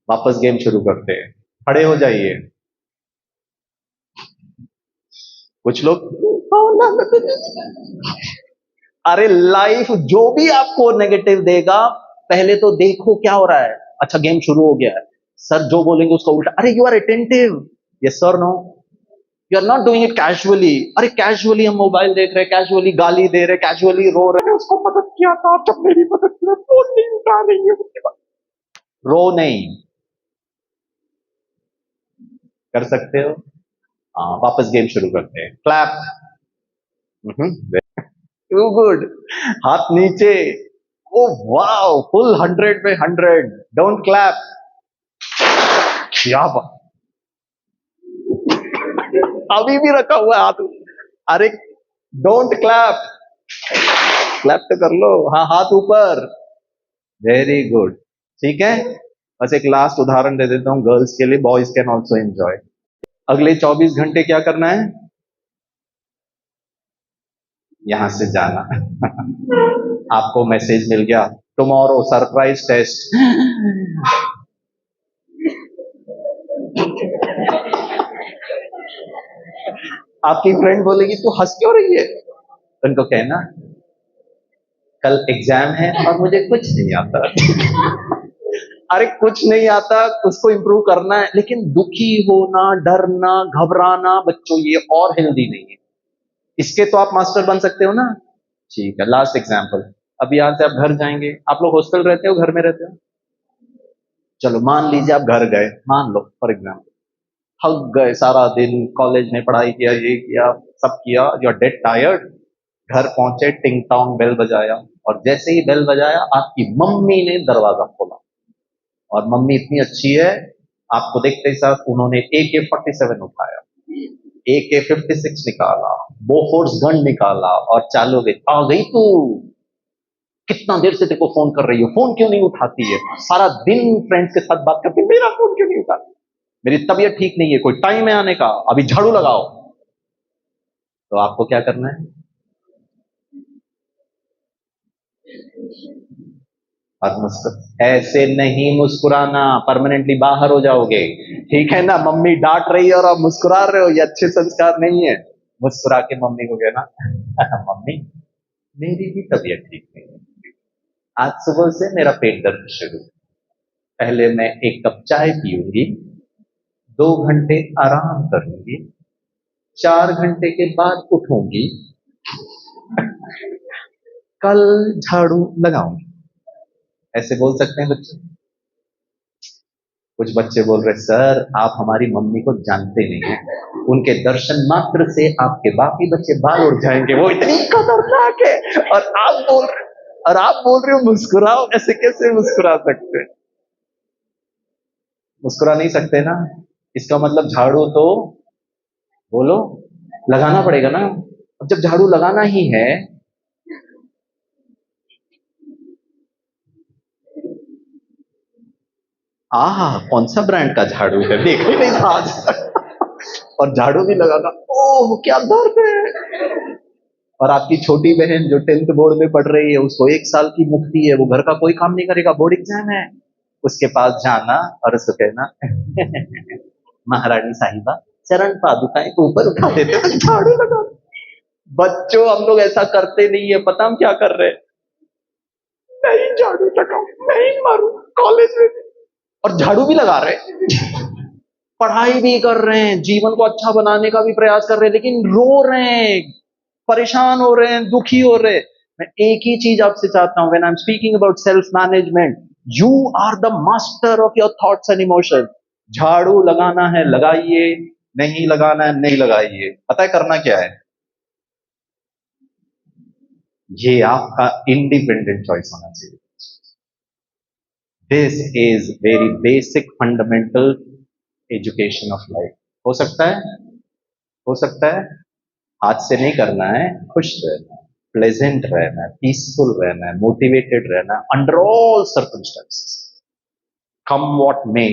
वापस गेम शुरू करते हैं, खड़े हो जाइए। कुछ लोग अरे लाइफ जो भी आपको नेगेटिव देगा, पहले तो देखो क्या हो रहा है। अच्छा गेम शुरू हो गया है, सर जो बोलेंगे उसका उल्टा, अरे you are attentive, yes sir no, you are not doing it casually. अरे कैजुअली हम मोबाइल देख रहे, कैजुअली गाली दे रहे, कैजुअली रो रहे, उसको मदद किया था, जब मेरी मदद किया फोन नहीं उठा रही है, उसके बाद रो नहीं कर सकते हो। वापस गेम शुरू करते हैं, क्लैप, टू गुड, हाथ नीचे, ओ वाओ फुल 100 पे 100, डोंट क्लैप, क्या बात, अभी भी रखा हुआ है हाथ। अरे डोंट क्लैप, क्लैप तो कर लो, हाँ हाथ ऊपर, वेरी गुड, ठीक है। बस एक लास्ट उदाहरण दे देता हूं गर्ल्स के लिए, बॉयज कैन ऑल्सो एंजॉय। अगले 24 घंटे क्या करना है, यहां से जाना। आपको मैसेज मिल गया, टुमारो सरप्राइज टेस्ट। आपकी फ्रेंड बोलेगी तू हंस क्यों रही है, तो उनको कहना कल एग्जाम है और मुझे कुछ नहीं आता। अरे कुछ नहीं आता, उसको इंप्रूव करना है, लेकिन दुखी होना, डरना, घबराना बच्चों ये और हेल्दी नहीं है। इसके तो आप मास्टर बन सकते हो ना। ठीक है, लास्ट एग्जाम्पल, अब यहां से आप घर जाएंगे, आप लोग हॉस्टल रहते हो घर में रहते हो, चलो मान लीजिए आप घर गए, मान लो फॉर एग्जाम्पल, थक गए, सारा दिन कॉलेज में पढ़ाई किया, ये किया, सब किया, यू आर डेड टायर्ड, घर पहुंचे, टिंग टोंग बेल बजाया, और जैसे ही बेल बजाया आपकी मम्मी ने दरवाजा खोला, और मम्मी इतनी अच्छी है, आपको देखते ही साथ उन्होंने AK-47 उठाया, AK-56 निकाला, बोफोर्स गन निकाला, और चालू गई, आ गई तू, कितना देर से तेरे को फोन कर रही हो, फोन क्यों नहीं उठाती है, सारा दिन फ्रेंड्स के साथ बात करती, मेरा फोन क्यों नहीं उठाती, मेरी तबीयत ठीक नहीं है, कोई टाइम है आने का, अभी झाड़ू लगाओ। तो आपको क्या करना है, और ऐसे नहीं मुस्कुराना, परमानेंटली बाहर हो जाओगे, ठीक है ना। मम्मी डांट रही है और आप मुस्कुरा रहे हो, ये अच्छे संस्कार नहीं है। मुस्कुरा के मम्मी को कहना मम्मी मेरी भी तबीयत ठीक नहीं है, आज सुबह से मेरा पेट दर्द शुरू, पहले मैं एक कप चाय पीऊंगी, 2 घंटे आराम करूंगी, 4 घंटे के बाद उठूंगी, कल झाड़ू लगाऊंगी। ऐसे बोल सकते हैं बच्चे। कुछ बच्चे बोल रहे सर आप हमारी मम्मी को जानते नहीं हैं, उनके दर्शन मात्र से आपके बाकी बच्चे बाल उड़ जाएंगे, वो इतनी खतरनाक है, और आप बोल रहे हो मुस्कुराओ, ऐसे कैसे मुस्कुरा सकते, मुस्कुरा नहीं सकते ना। इसका मतलब झाड़ू तो बोलो लगाना पड़ेगा ना। अब जब झाड़ू लगाना ही है, कौन सा ब्रांड का झाड़ू है, देख ही नहीं था आज। और झाड़ू भी लगाना, ओह क्या दर्द है। और आपकी छोटी बहन जो 10th बोर्ड में पढ़ रही है, उसको 1 साल की मुक्ति है, वो घर का कोई काम नहीं करेगा, बोर्ड एग्जाम है, उसके पास जाना और उसको कहना महारानी साहिबा चरण पादुकाएं को ऊपर उठा देते तो झाड़ू लगा। बच्चों हम लोग ऐसा करते नहीं है, पता हम क्या कर रहे हैं, नहीं झाड़ू लगाऊ, नहीं मारू, कॉलेज में और झाड़ू भी लगा रहे हैं, पढ़ाई भी कर रहे हैं, जीवन को अच्छा बनाने का भी प्रयास कर रहे हैं, लेकिन रो रहे हैं, परेशान हो रहे हैं, दुखी हो रहे हैं। मैं एक ही चीज आपसे चाहता हूं, when I am speaking about self management, you are the master of your thoughts and emotions. झाड़ू लगाना है लगाइए, नहीं लगाना है नहीं लगाइए। पता है करना क्या है, ये आपका इंडिपेंडेंट चॉइस होना चाहिए। This is very basic fundamental education of life. हो सकता है, हो सकता है, हाथ से नहीं करना है, खुश रहना है, प्लेजेंट रहना है, पीसफुल रहना है, मोटिवेटेड रहना है, under all circumstances, come what may,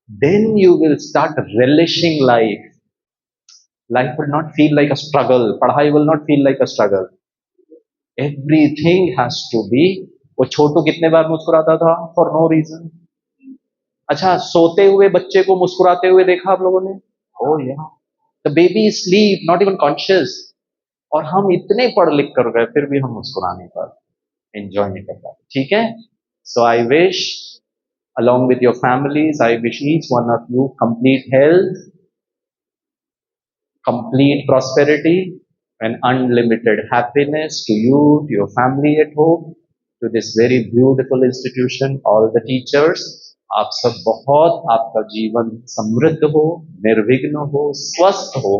then you will start relishing life. Life will not feel like a struggle, पढ़ाई will not feel like a struggle, everything has to be. वो छोटू कितने बार मुस्कुराता था फॉर नो रीजन। अच्छा, सोते हुए बच्चे को मुस्कुराते हुए देखा आप लोगों ने? ओह या, the baby sleep not even conscious, और हम इतने पढ़ लिख कर गए फिर भी हम मुस्कुरा नहीं पाते, एंजॉय नहीं कर पाते, ठीक है। So I wish along with your families, I wish each one of you complete health, complete prosperity, and unlimited happiness to you, to your family at home, to this very beautiful institution, all the teachers. आप सब बहुत, आपका जीवन समृद्ध हो, निर्विघ्न हो, स्वस्थ हो,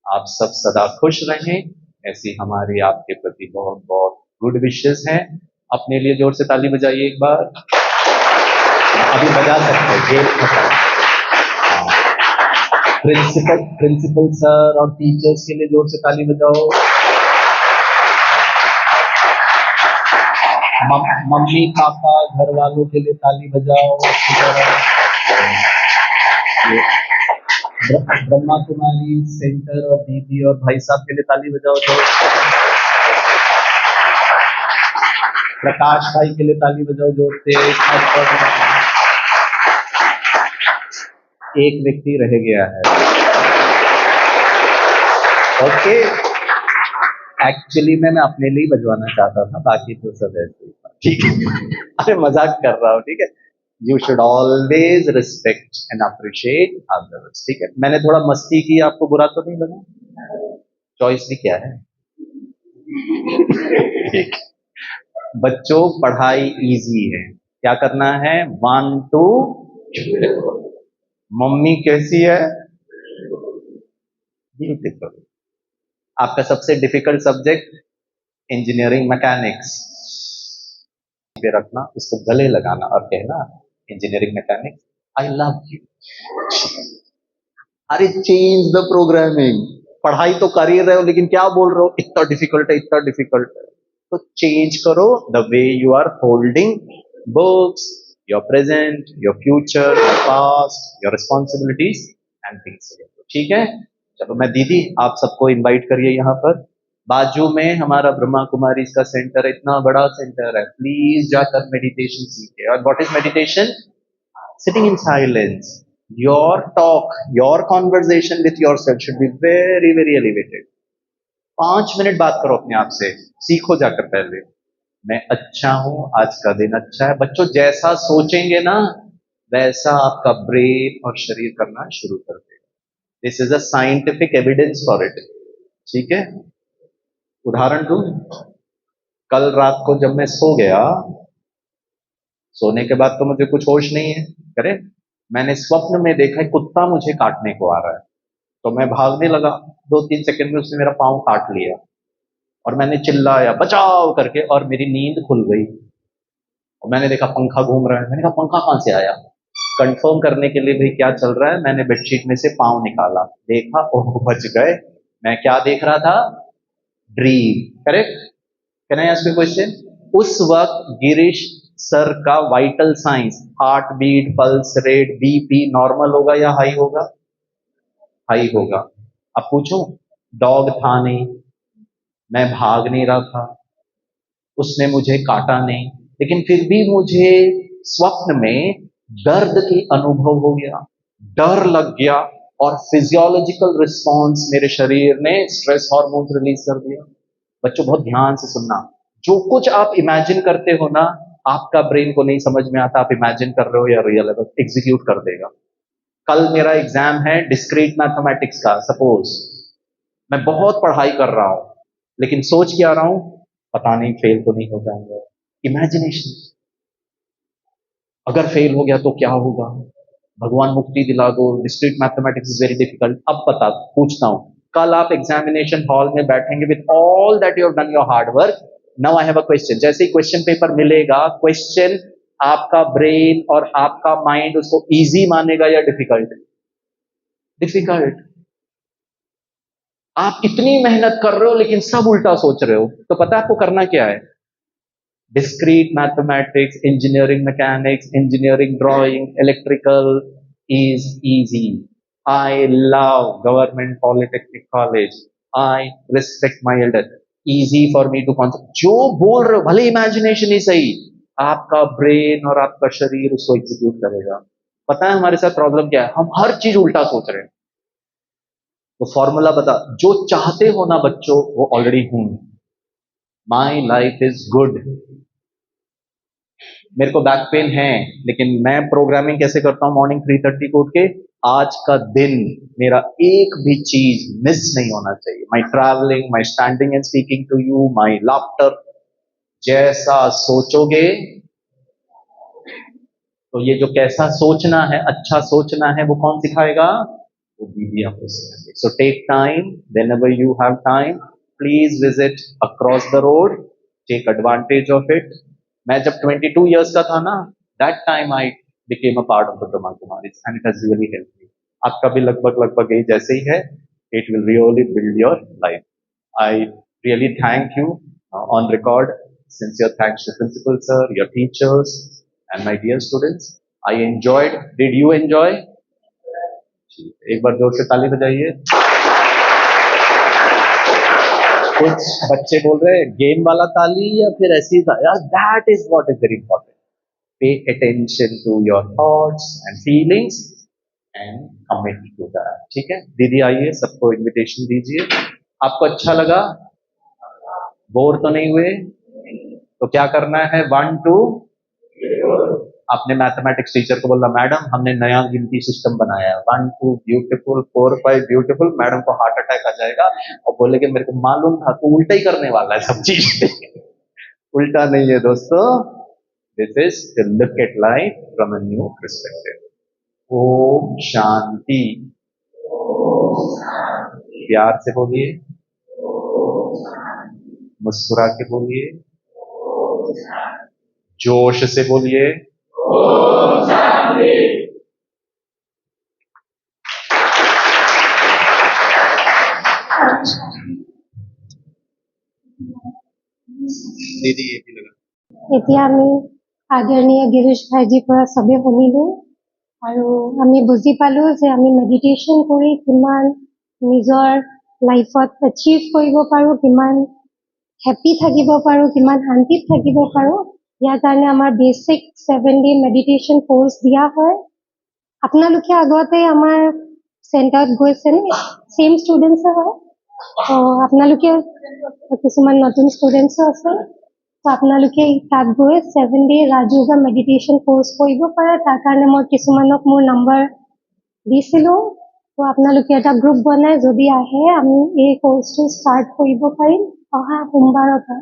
आप सब सदा खुश रहें, ऐसी हमारी आपके प्रति बहुत बहुत गुड विशेस हैं। अपने लिए जोर से ताली बजाइए एक बार, अभी बजा सकते हैं, जेल खत्म। प्रिंसिपल सर और टीचर्स के लिए जोर से ताली बजाओ। मम्मी पापा घर वालों के लिए ताली बजाओ। ब्रह्मा कुमारी सेंटर और दीदी और भाई साहब के लिए ताली बजाओ। जोर से। प्रकाश भाई के लिए ताली बजाओ जोर से। एक व्यक्ति रह गया है। ओके, एक्चुअली मैं अपने लिए बजवाना चाहता था, बाकी तो सब ऐसे ही था। ठीक है, अरे मजाक कर रहा हूँ। ठीक है, you should always respect and appreciate others. ठीक है, मैंने थोड़ा मस्ती की, आपको बुरा तो नहीं लगा? चॉइस भी क्या है? ठीक। बच्चों, पढ़ाई इजी है। क्या करना है? 1 2। मम्मी कैसी है? ब्यूटीफुल। आपका सबसे डिफिकल्ट सब्जेक्ट इंजीनियरिंग मैकेनिक्स पे रखना, उसको गले लगाना और कहना, engineering mechanics I love you. अरे चेंज द प्रोग्रामिंग। पढ़ाई तो कर ही रहे हो, लेकिन क्या बोल रहे हो? इतना डिफिकल्ट है, इतना डिफिकल्ट है। तो चेंज करो the way you are holding books, your present, your future, your past, your responsibilities and things. ठीक है, चलो मैं दीदी आप सबको इनवाइट करिए यहाँ पर। बाजू में हमारा ब्रह्मा कुमारी का सेंटर है, इतना बड़ा सेंटर है। प्लीज जाकर मेडिटेशन सीखे। और what is meditation? Sitting in silence. Your talk, your conversation with yourself should be very very elevated. 5 minute बात करो अपने आप से, सीखो जाकर पहले। मैं अच्छा हूं, आज का दिन अच्छा है। बच्चों, जैसा सोचेंगे ना वैसा आपका ब्रेन और शरीर करना शुरू कर देगा। This is a scientific evidence for it. ठीक है, उदाहरण दूं। कल रात को जब मैं सो गया, सोने के बाद तो मुझे कुछ होश नहीं है, करेक्ट? मैंने स्वप्न में देखा कुत्ता मुझे काटने को आ रहा है, तो मैं भागने लगा। 2-3 सेकंड में उसने मेरा पाँव काट लिया और मैंने चिल्लाया बचाओ करके, और मेरी नींद खुल गई। और मैंने देखा पंखा घूम रहा है। मैंने कहा पंखा कहां से आया? कंफर्म करने के लिए भाई क्या चल रहा है, मैंने बेडशीट में से पाँव निकाला, देखा, ओह बच गए। मैं क्या देख रहा था? Dream. Correct? Can I ask you question? उस वक्त गिरीश सर का vital science, heart beat, pulse rate, BP normal होगा या हाई होगा? हाई होगा। अब पूछूं, डॉग था नहीं, मैं भाग नहीं रहा था, उसने मुझे काटा नहीं, लेकिन फिर भी मुझे स्वप्न में दर्द की अनुभव हो गया, डर लग गया, और फिजियोलॉजिकल रिस्पॉन्स मेरे शरीर ने स्ट्रेस हार्मोन रिलीज कर दिया। बच्चों बहुत ध्यान से सुनना। जो कुछ आप इमेजिन करते हो ना, आपका ब्रेन को नहीं समझ में आता आप इमेजिन कर रहे हो या रियल है, बस एग्जीक्यूट कर देगा। कल मेरा एग्जाम है डिस्क्रीट मैथमेटिक्स का। सपोज मैं बहुत पढ़ाई कर रहा हूं, लेकिन सोच क्या रहा हूं, पता नहीं फेल तो नहीं हो जाऊंगा। इमेजिनेशन। अगर फेल हो गया तो क्या होगा? भगवान मुक्ति दिला दो, discrete mathematics is very difficult. अब पता पूछता हूं, कल आप एग्जामिनेशन हॉल में बैठेंगे with all that you have done your hard work. Now I have a question. जैसे ही क्वेश्चन पेपर मिलेगा, क्वेश्चन आपका ब्रेन और आपका माइंड उसको इजी मानेगा या डिफिकल्ट? डिफिकल्ट। आप इतनी मेहनत कर रहे हो लेकिन सब उल्टा सोच रहे हो, तो पता है आपको करना क्या है? Discrete mathematics, engineering mechanics, engineering drawing, electrical is easy. I love government polytechnic college. I respect my elder. Easy for me to concentrate. जो बोल रहे हो भले इमेजिनेशन ही सही, आपका ब्रेन और आपका शरीर उसको एग्जीक्यूट करेगा। पता है हमारे साथ प्रॉब्लम क्या है? हम हर चीज उल्टा सोच रहे हैं। तो फॉर्मूला बता, जो चाहते हो ना बच्चों वो ऑलरेडी हूं। My life is good. मेरे को बैक पेन है, लेकिन मैं प्रोग्रामिंग कैसे करता हूं? मॉर्निंग 3:30 को उठ के आज का दिन मेरा एक भी चीज मिस नहीं होना चाहिए। My travelling, my standing and speaking to you, my laughter. जैसा सोचोगे, तो ये जो कैसा सोचना है, अच्छा सोचना है, वो कौन सिखाएगा? वो दीदी आपको सिखाएंगे। So take time, whenever you have time, please visit across the road, take advantage of it. मैं जब 22 years का था ना, that time I became a part of the Brahma Kumaris and it has really helped me. आपका भी लगभग यही जैसे ही है. It will really build your life. I really thank you on record. Sincere thanks to principal sir, your teachers, and my dear students. I enjoyed. Did you enjoy? एक बार जोर से ताली बजाइए. कुछ बच्चे बोल रहे हैं गेम वाला ताली या फिर ऐसी यार. That is what is very important. Pay attention to your thoughts and feelings and commit to that. ठीक है. दीदी आइए, सबको इनविटेशन दीजिए. आपको अच्छा लगा? बोर तो नहीं हुए? तो क्या करना है? 1 2. आपने मैथमेटिक्स टीचर को बोला मैडम हमने नया गिनती सिस्टम बनाया है. 1 2 ब्यूटीफुल, 4 5 ब्यूटीफुल. मैडम को हार्ट अटैक आ जाएगा और बोलेगे मेरे को मालूम था तू उल्टा ही करने वाला है सब चीज. उल्टा नहीं है दोस्तों. This is to look at life from a new perspective. Om Shanti. प्यार से बोलिए, मुस्कुरा के बोलिए, जोश से बोलिए. दीदी ये भी लगा. এতিয়া আমি আদৰণীয় গিৰীশ ভাইজিৰ পৰা চবেই শুনিলোঁ আৰু আমি বুজি পালোঁ যে আমি মেডিটেশ্যন কৰি কিমান নিজৰ লাইফত এচিভ কৰিব পাৰোঁ, কিমান হেপী থাকিব পাৰোঁ, কিমান শান্তিত থাকিব পাৰোঁ. ইয়াৰ কাৰণে আমাৰ বেচিক 7 day মেডিটেশ্যন কোৰ্চ দিয়া হয়. আপোনালোকে আগতে আমাৰ চেণ্টাৰত গৈছেনে? চেম ষ্টুডেণ্টছে হয়. আপোনালোকে কিছুমান নতুন ষ্টুডেণ্টছো আছে. তো আপোনালোকে তাত গৈ 7 day ৰাজয়োগা মেডিটেশ্যন কোৰ্চ কৰিব পাৰে. তাৰ কাৰণে মই কিছুমানক মোৰ নম্বৰ দিছিলোঁ. তো আপোনালোকে এটা গ্ৰুপ বনাই যদি আহে আমি এই কোৰ্চটো ষ্টাৰ্ট কৰিব পাৰিম অহা সোমবাৰৰ পৰা.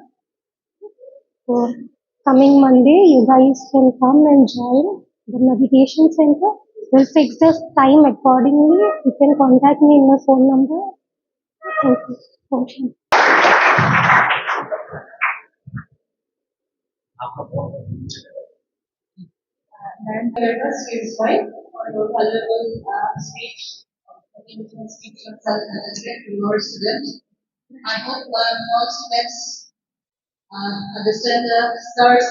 তো coming Monday you guys can come and join the meditation center. We'll fix the time accordingly. You can contact me in my phone number. Thank you. Thank you. And let us raise right for your valuable speech, motivational speech on self-management to your students. I hope all students understand the stars.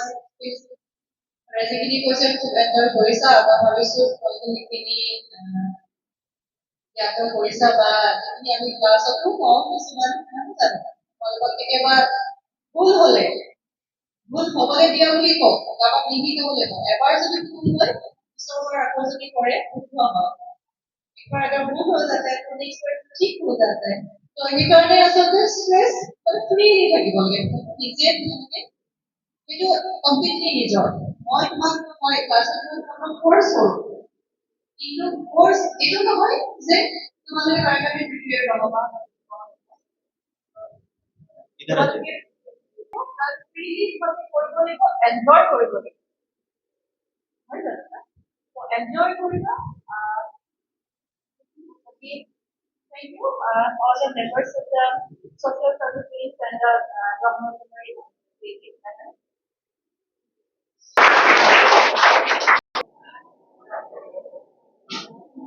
Basically, question to enter Korisa, but Havisu, Kolini, Yato Korisa, but any class of two or Mr. Or full hole. ভুল হবলে দিয়া বুলি কওঁ, কাৰোবাক নিদিলে বোলে কওঁ. এবাৰ যদি ভুল হয় পিছৰ আকৌ যদি কৰে শুদ্ধ হয়. একবাৰ এটা ভুল হৈ যাতে নেক্সট বাৰ ঠিক হৈ যাতে. তো সেইকাৰণে আচলতে ষ্ট্ৰেছ ফ্ৰীলি থাকিব লাগে. নিজে তোমালোকে সেইটো কমপ্লিটলি নিজৰ. মই তোমাক মই ক্লাছত তোমাক ফ'ৰ্চ কৰোঁ. কিন্তু ফ'ৰ্চ এইটো নহয় যে তোমালোকে কাৰণে প্ৰিপেয়াৰ নহ'বা. এনজয় কৰিব লাগিব. হয় জানো? এনজয় কৰিবা. Thank you, all the members of the social services and the government.